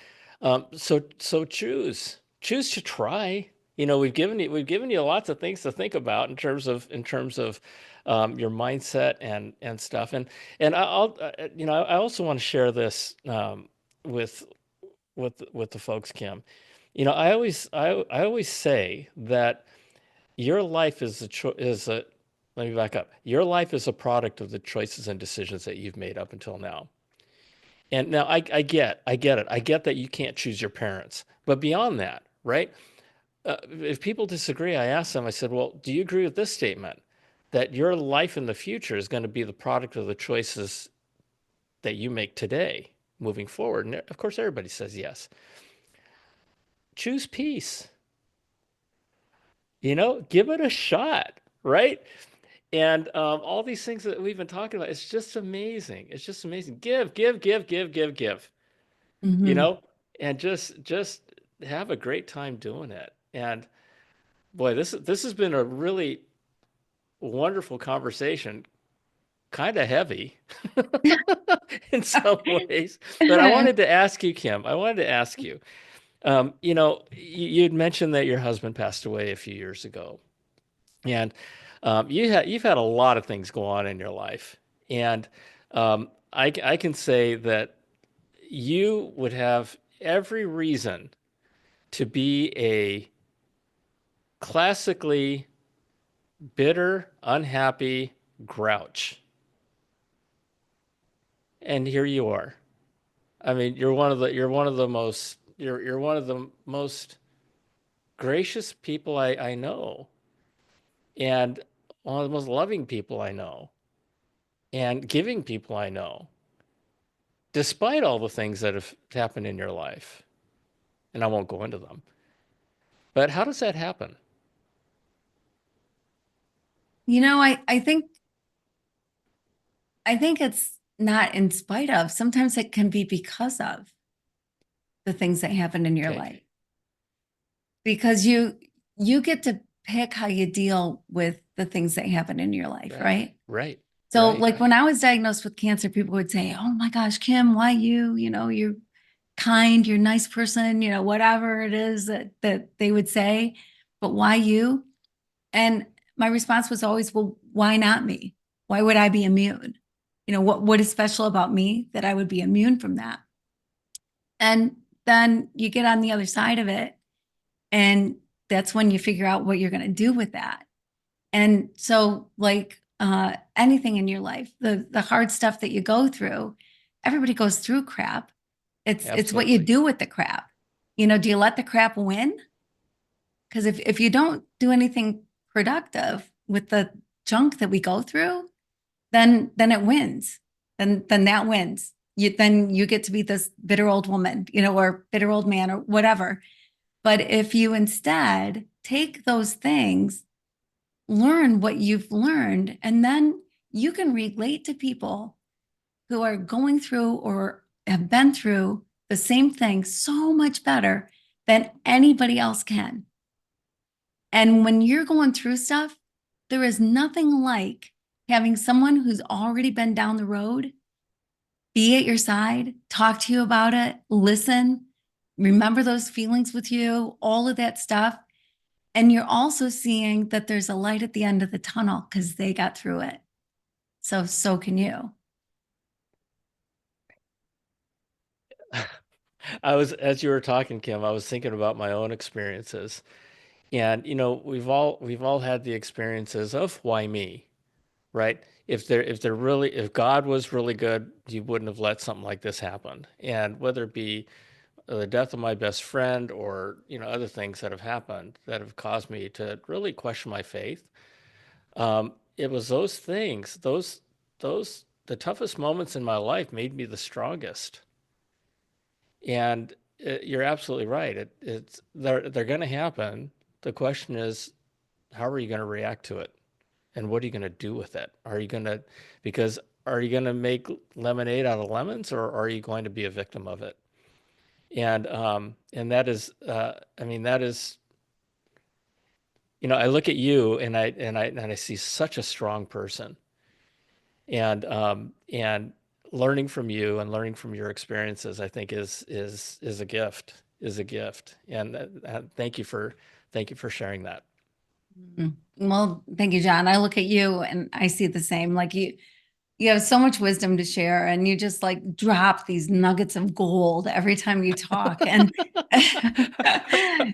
so choose to try. We've given you lots of things to think about in terms of your mindset and stuff. And I also want to share this with with the folks, Kim. I always say that your life is a cho is a let me back up. Your life is a product of the choices and decisions that you've made up until now. And now I get it. I get that you can't choose your parents. But beyond that, right? If people disagree, I ask them, I said, well, do you agree with this statement? That your life in the future is going to be the product of the choices that you make today moving forward. And of course, everybody says yes. Choose peace, give it a shot, right? And all these things that we've been talking about, it's just amazing. It's just amazing. Give, give, give, give, give, give. you Mhm. know, and just have a great time doing it. And boy, this has been a really wonderful conversation, kind of heavy in some ways. But I wanted to ask you, Kim, I wanted to ask you, you'd mentioned that your husband passed away a few years ago, and you've had a lot of things go on in your life, and I can say that you would have every reason to be a classically bitter, unhappy grouch. And here you are. I mean, you're one of the most gracious people I know, and one of the most loving people I know, and giving people I know, despite all the things that have happened in your life. And I won't go into them. But how does that happen? I think it's not in spite of. Sometimes it can be because of the things that happen in your Okay. life. Because you get to pick how you deal with the things that happen in your life, Right. right? Right. So, Right. like when I was diagnosed with cancer, people would say, "Oh my gosh, Kim, why you? You know, you're kind, you're a nice person, you know, whatever it is that they would say, but why you?" And my response was always, "Well, why not me? Why would I be immune? You know, what is special about me that I would be immune from that?" And then you get on the other side of it, and that's when you figure out what you're going to do with that. And so, like anything in your life, the hard stuff that you go through, everybody goes through crap. It's what you Absolutely. do with the crap. You know, do you let the crap win? Because if you don't do anything productive with the junk that we go through, then it wins. Then that wins. Then you get to be this bitter old woman, you know, or bitter old man or whatever. But if you instead take those things, learn what you've learned, and then you can relate to people who are going through or have been through the same thing so much better than anybody else can. And when you're going through stuff, there is nothing like having someone who's already been down the road be at your side, talk to you about it, listen, remember those feelings with you, all of that stuff. And you're also seeing that there's a light at the end of the tunnel because they got through it. So can you. As you were talking, Kim, I was thinking about my own experiences. And we've all had the experiences of why me, right? If God was really good, he wouldn't have let something like this happen. And whether it be the death of my best friend or, other things that have happened that have caused me to really question my faith. It was those things, the toughest moments in my life made me the strongest. And you're absolutely right. They're going to happen. The question is, how are you going to react to it? And what are you going to do with it? Because are you going to make lemonade out of lemons, or are you going to be a victim of it? And that is, I mean, that is, I look at you and I see such a strong person, and learning from you and learning from your experiences, I think is a gift, is a gift. And thank you for sharing that. Mhm. Well, thank you, John. I look at you and I see the same. Like you have so much wisdom to share, and you just like drop these nuggets of gold every time you talk. And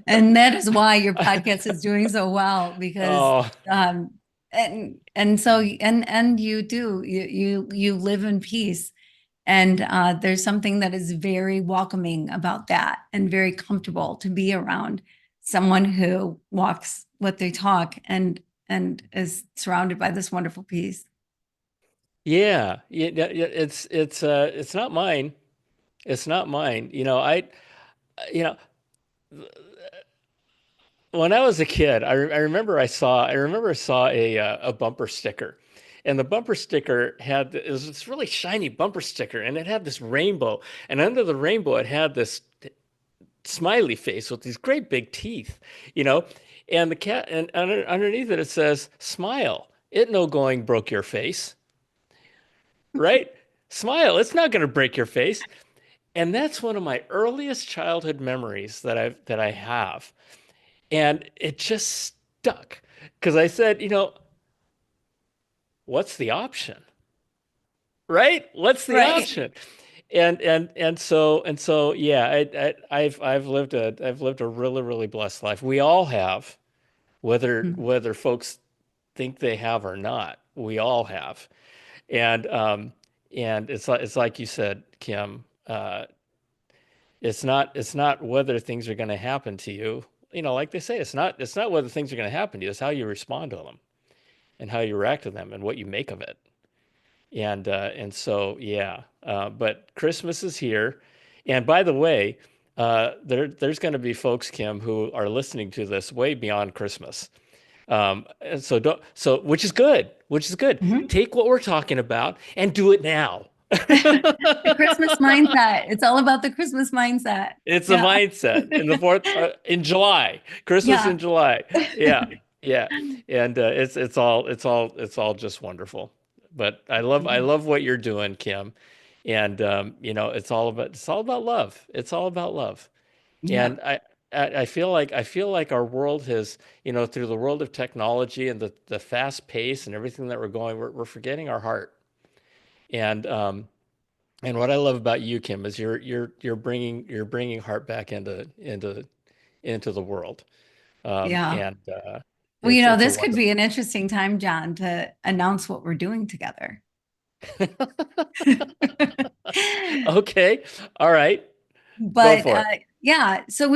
and that is why your podcast is doing so well because Oh, um and you do you live in peace. And there's something that is very welcoming about that and very comfortable to be around someone who walks what they talk and is surrounded by this wonderful peace. yeah, yeah, yeah, yeah, it's not mine. It's not mine. You know, when I was a kid, I remember I saw a bumper sticker, and the bumper sticker it was this really shiny bumper sticker, and it had this rainbow, and under the rainbow it had this smiley face with these great big teeth, you know, and the cat and underneath it says smile. It no going broke your face, right? Smile. It's not going to break your face. And that's one of my earliest childhood memories that I have. And it just stuck because I said, what's the option? Right? What's the Right. option? And so yeah, I've lived a really really blessed life. We all have, whether Mhm. whether folks think they have or not. We all have, and it's like you said, Kim. It's not whether things are going to happen to you. Like they say, it's not whether things are going to happen to you. It's how you respond to them and how you react to them and what you make of it. And so yeah. But Christmas is here, and by the way, there's going to be folks, Kim, who are listening to this way beyond Christmas. And so don't so which is good, which is good. Mhm. Take what we're talking about and do it now. The Christmas mindset. It's all about the Christmas mindset. It's a Yeah. mindset in the fourth in July, Christmas Yeah. in July. Yeah. Yeah, and it's all just wonderful. But I love what you're doing, Kim, and it's all about love. It's all about love. Yep. And I feel like our world has, through the world of technology and the fast pace and everything that we're going, we're forgetting our heart. And what I love about you, Kim, is you're bringing heart back into the world. Yeah. And Well, it's a this could be wonderful. an interesting time, John, to announce what we're doing together. Okay. All right. Go But for it. yeah, so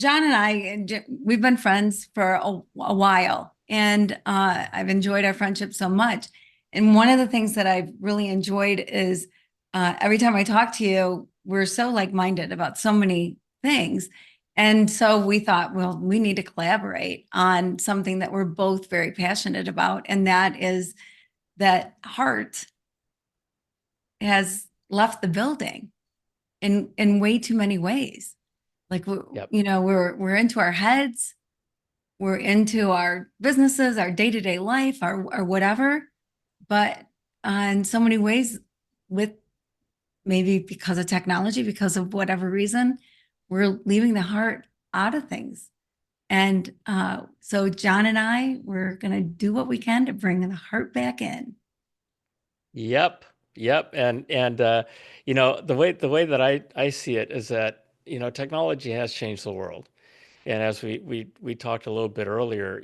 John and we've been friends for a while, and I've enjoyed our friendship so much. And one of the things that I've really enjoyed is every time I talk to you, we're so like-minded about so many things. And so we thought, well, we need to collaborate on something that we're both very passionate about, and that is that heart has left the building in way too many ways. Like Yep. we're into our heads, we're into our businesses, our day-to-day life, our whatever. But in so many ways, with maybe because of technology, because of whatever reason, we're leaving the heart out of things. And so John and we're gonna do what we can to bring the heart back in. Yep. Yep. And the way that I see it is that, technology has changed the world. And as we talked a little bit earlier,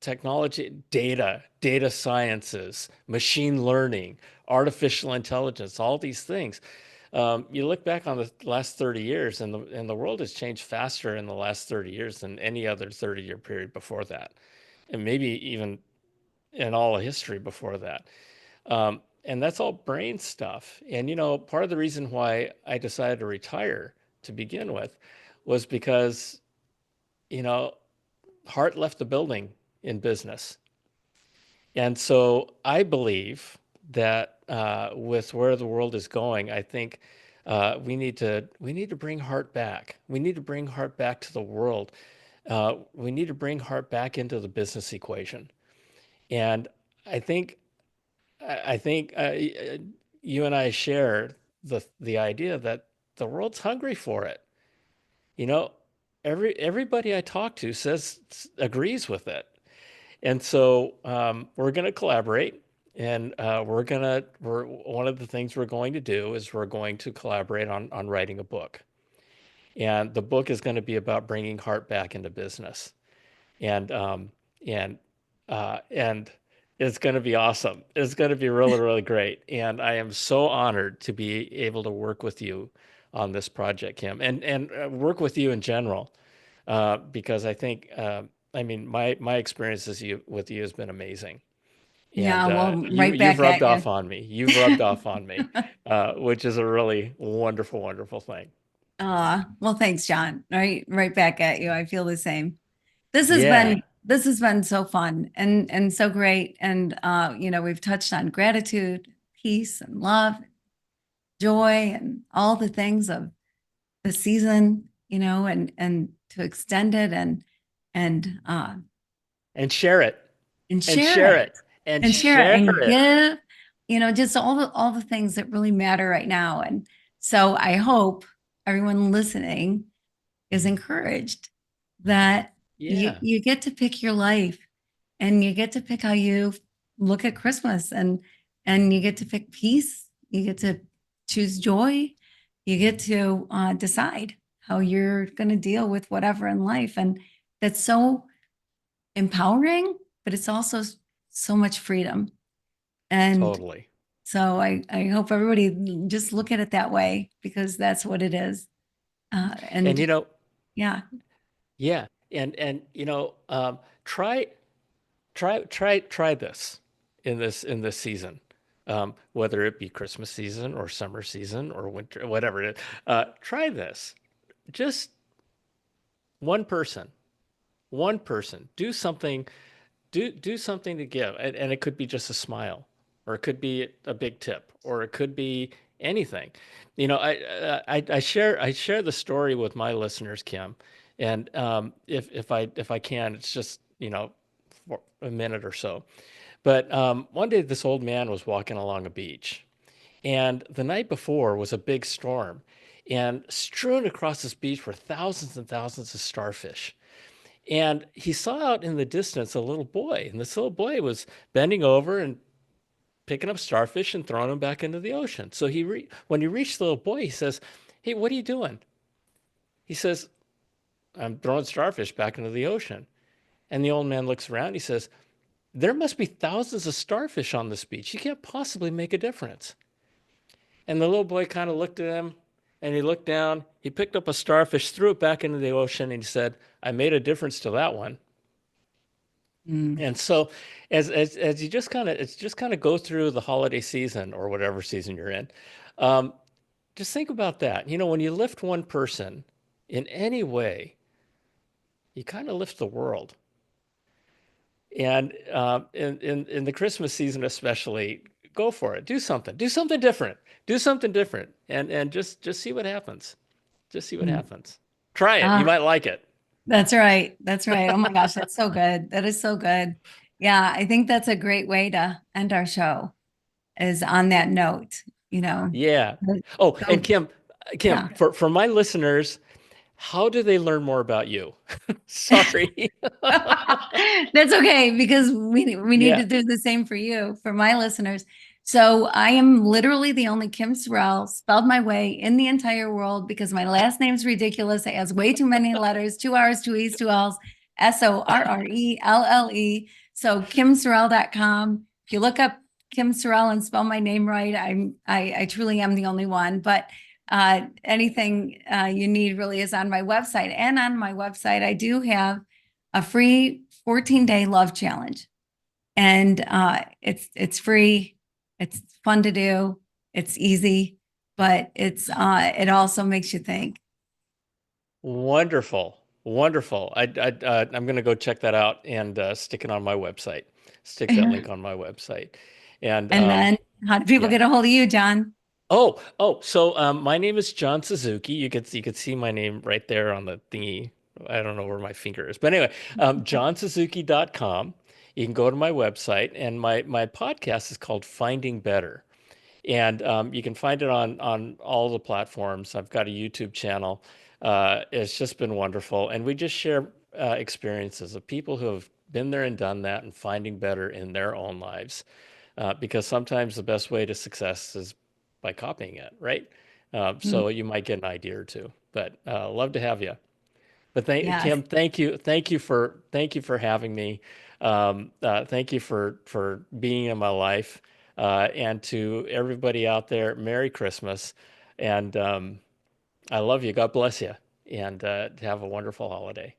technology, data sciences, machine learning, artificial intelligence, all these things. You look back on the last 30 years, and the world has changed faster in the last 30 years than any other 30-year period before that, and maybe even in all of history before that. And that's all brain stuff. And part of the reason why I decided to retire to begin with was because, you know, Hart left the building in business. And so I believe that with where the world is going, I think we need to bring heart back. We need to bring heart back to the world. We need to bring heart back into the business equation. And I think I think you and I share the idea that the world's hungry for it. You know, everybody I talk to says agrees with it. And so we're going to collaborate, and we're one of the things we're going to do is we're going to collaborate on writing a book. And the book is going to be about bringing heart back into business. And um, and uh, and it's going to be awesome. It's going to be really, really great. And I am so honored to be able to work with you on this project, Kim, and work with you in general, because I think, I mean, my experiences with you has been amazing, and Yeah, well, right you've back rubbed at you. off on me. You've rubbed off on me, which is a really wonderful, wonderful thing. Well, thanks, John. Right back at you. I feel the same. Yeah, This has been so fun and so great. And we've touched on gratitude, peace, and love, joy, and all the things of the season, and to extend it and uh and share it, and and share share it it, and and share it share and it. give, just all the things that really matter right now. And so I hope everyone listening is encouraged that Yeah, you get to pick your life, and you get to pick how you look at Christmas, and you get to pick peace, you get to choose joy, you get to decide how you're going to deal with whatever in life. And that's so empowering, but it's also so much freedom. And totally. so I hope everybody just look at it that way, because that's what it is. And And yeah. yeah, and try try this in this season, whether it be Christmas season or summer season or winter, whatever it is. Try this. Just one person, do something to give, and it could be just a smile, or it could be a big tip, or it could be anything. I share the story with my listeners, Kim, And if I can, it's just, for a minute or so. But one day, this old man was walking along a beach, and the night before was a big storm, and strewn across this beach were thousands and thousands of starfish. And he saw out in the distance a little boy, and this little boy was bending over and picking up starfish and throwing them back into the ocean. So when he reached the little boy, he says, "Hey, what are you doing?" He says, "I'm throwing starfish back into the ocean." And the old man looks around. He says, "There must be thousands of starfish on this beach. You can't possibly make a difference." And the little boy kind of looked at him, and he looked down. He picked up a starfish, threw it back into the ocean, and he said, "I made a difference to that one." Mm. And so, as you just kind of it's just kind of go through the holiday season or whatever season you're in, um, just think about that. When you lift one person in any way, you kind of lift the world. And in the Christmas season, especially, go for it. Do something different. Do something different, and just see what happens. Just see what Mm. happens. Try it. You Ah, might like it. that's right. That's right. Oh my gosh, that's so good. That is so good. Yeah, I think that's a great way to end our show, is on that note, you know. Yeah. Oh, and Go, Kim, yeah. for my listeners, how do they learn more about you? Sorry. That's okay, because we need to Yeah. do the same for you, for my listeners. So I am literally the only Kim Sorrelle spelled my way in the entire world, because my last name's ridiculous. It has way too many letters, two R's, two E's, two L's, Sorrelle. So kimsorrelle.com. If you look up Kim Sorrelle and spell my name right, I truly am the only one. But anything you need really is on my website. And on my website, I do have a free 14-day love challenge. And it's free, it's fun to do, it's easy, but it also makes you think. Wonderful. Wonderful. I'm going to go check that out and stick it on my website. Stick that link And on my website. And then how do people yeah. get a hold of you, John? So my name is John Suzuki. You could see my name right there on the thingy. I don't know where my finger is, but anyway, johnsuzuki.com. You can go to my website, and my podcast is called Finding Better. And you can find it on all the platforms. I've got a YouTube channel. It's just been wonderful, and we just share experiences of people who have been there and done that and finding better in their own lives. Because sometimes the best way to success is by copying it, right? Mm. So you might get an idea or two. But love to have you. But Yes. Kim, thank you for having me. Thank you for being in my life. And to everybody out there, Merry Christmas, and I love you. God bless you, and have a wonderful holiday.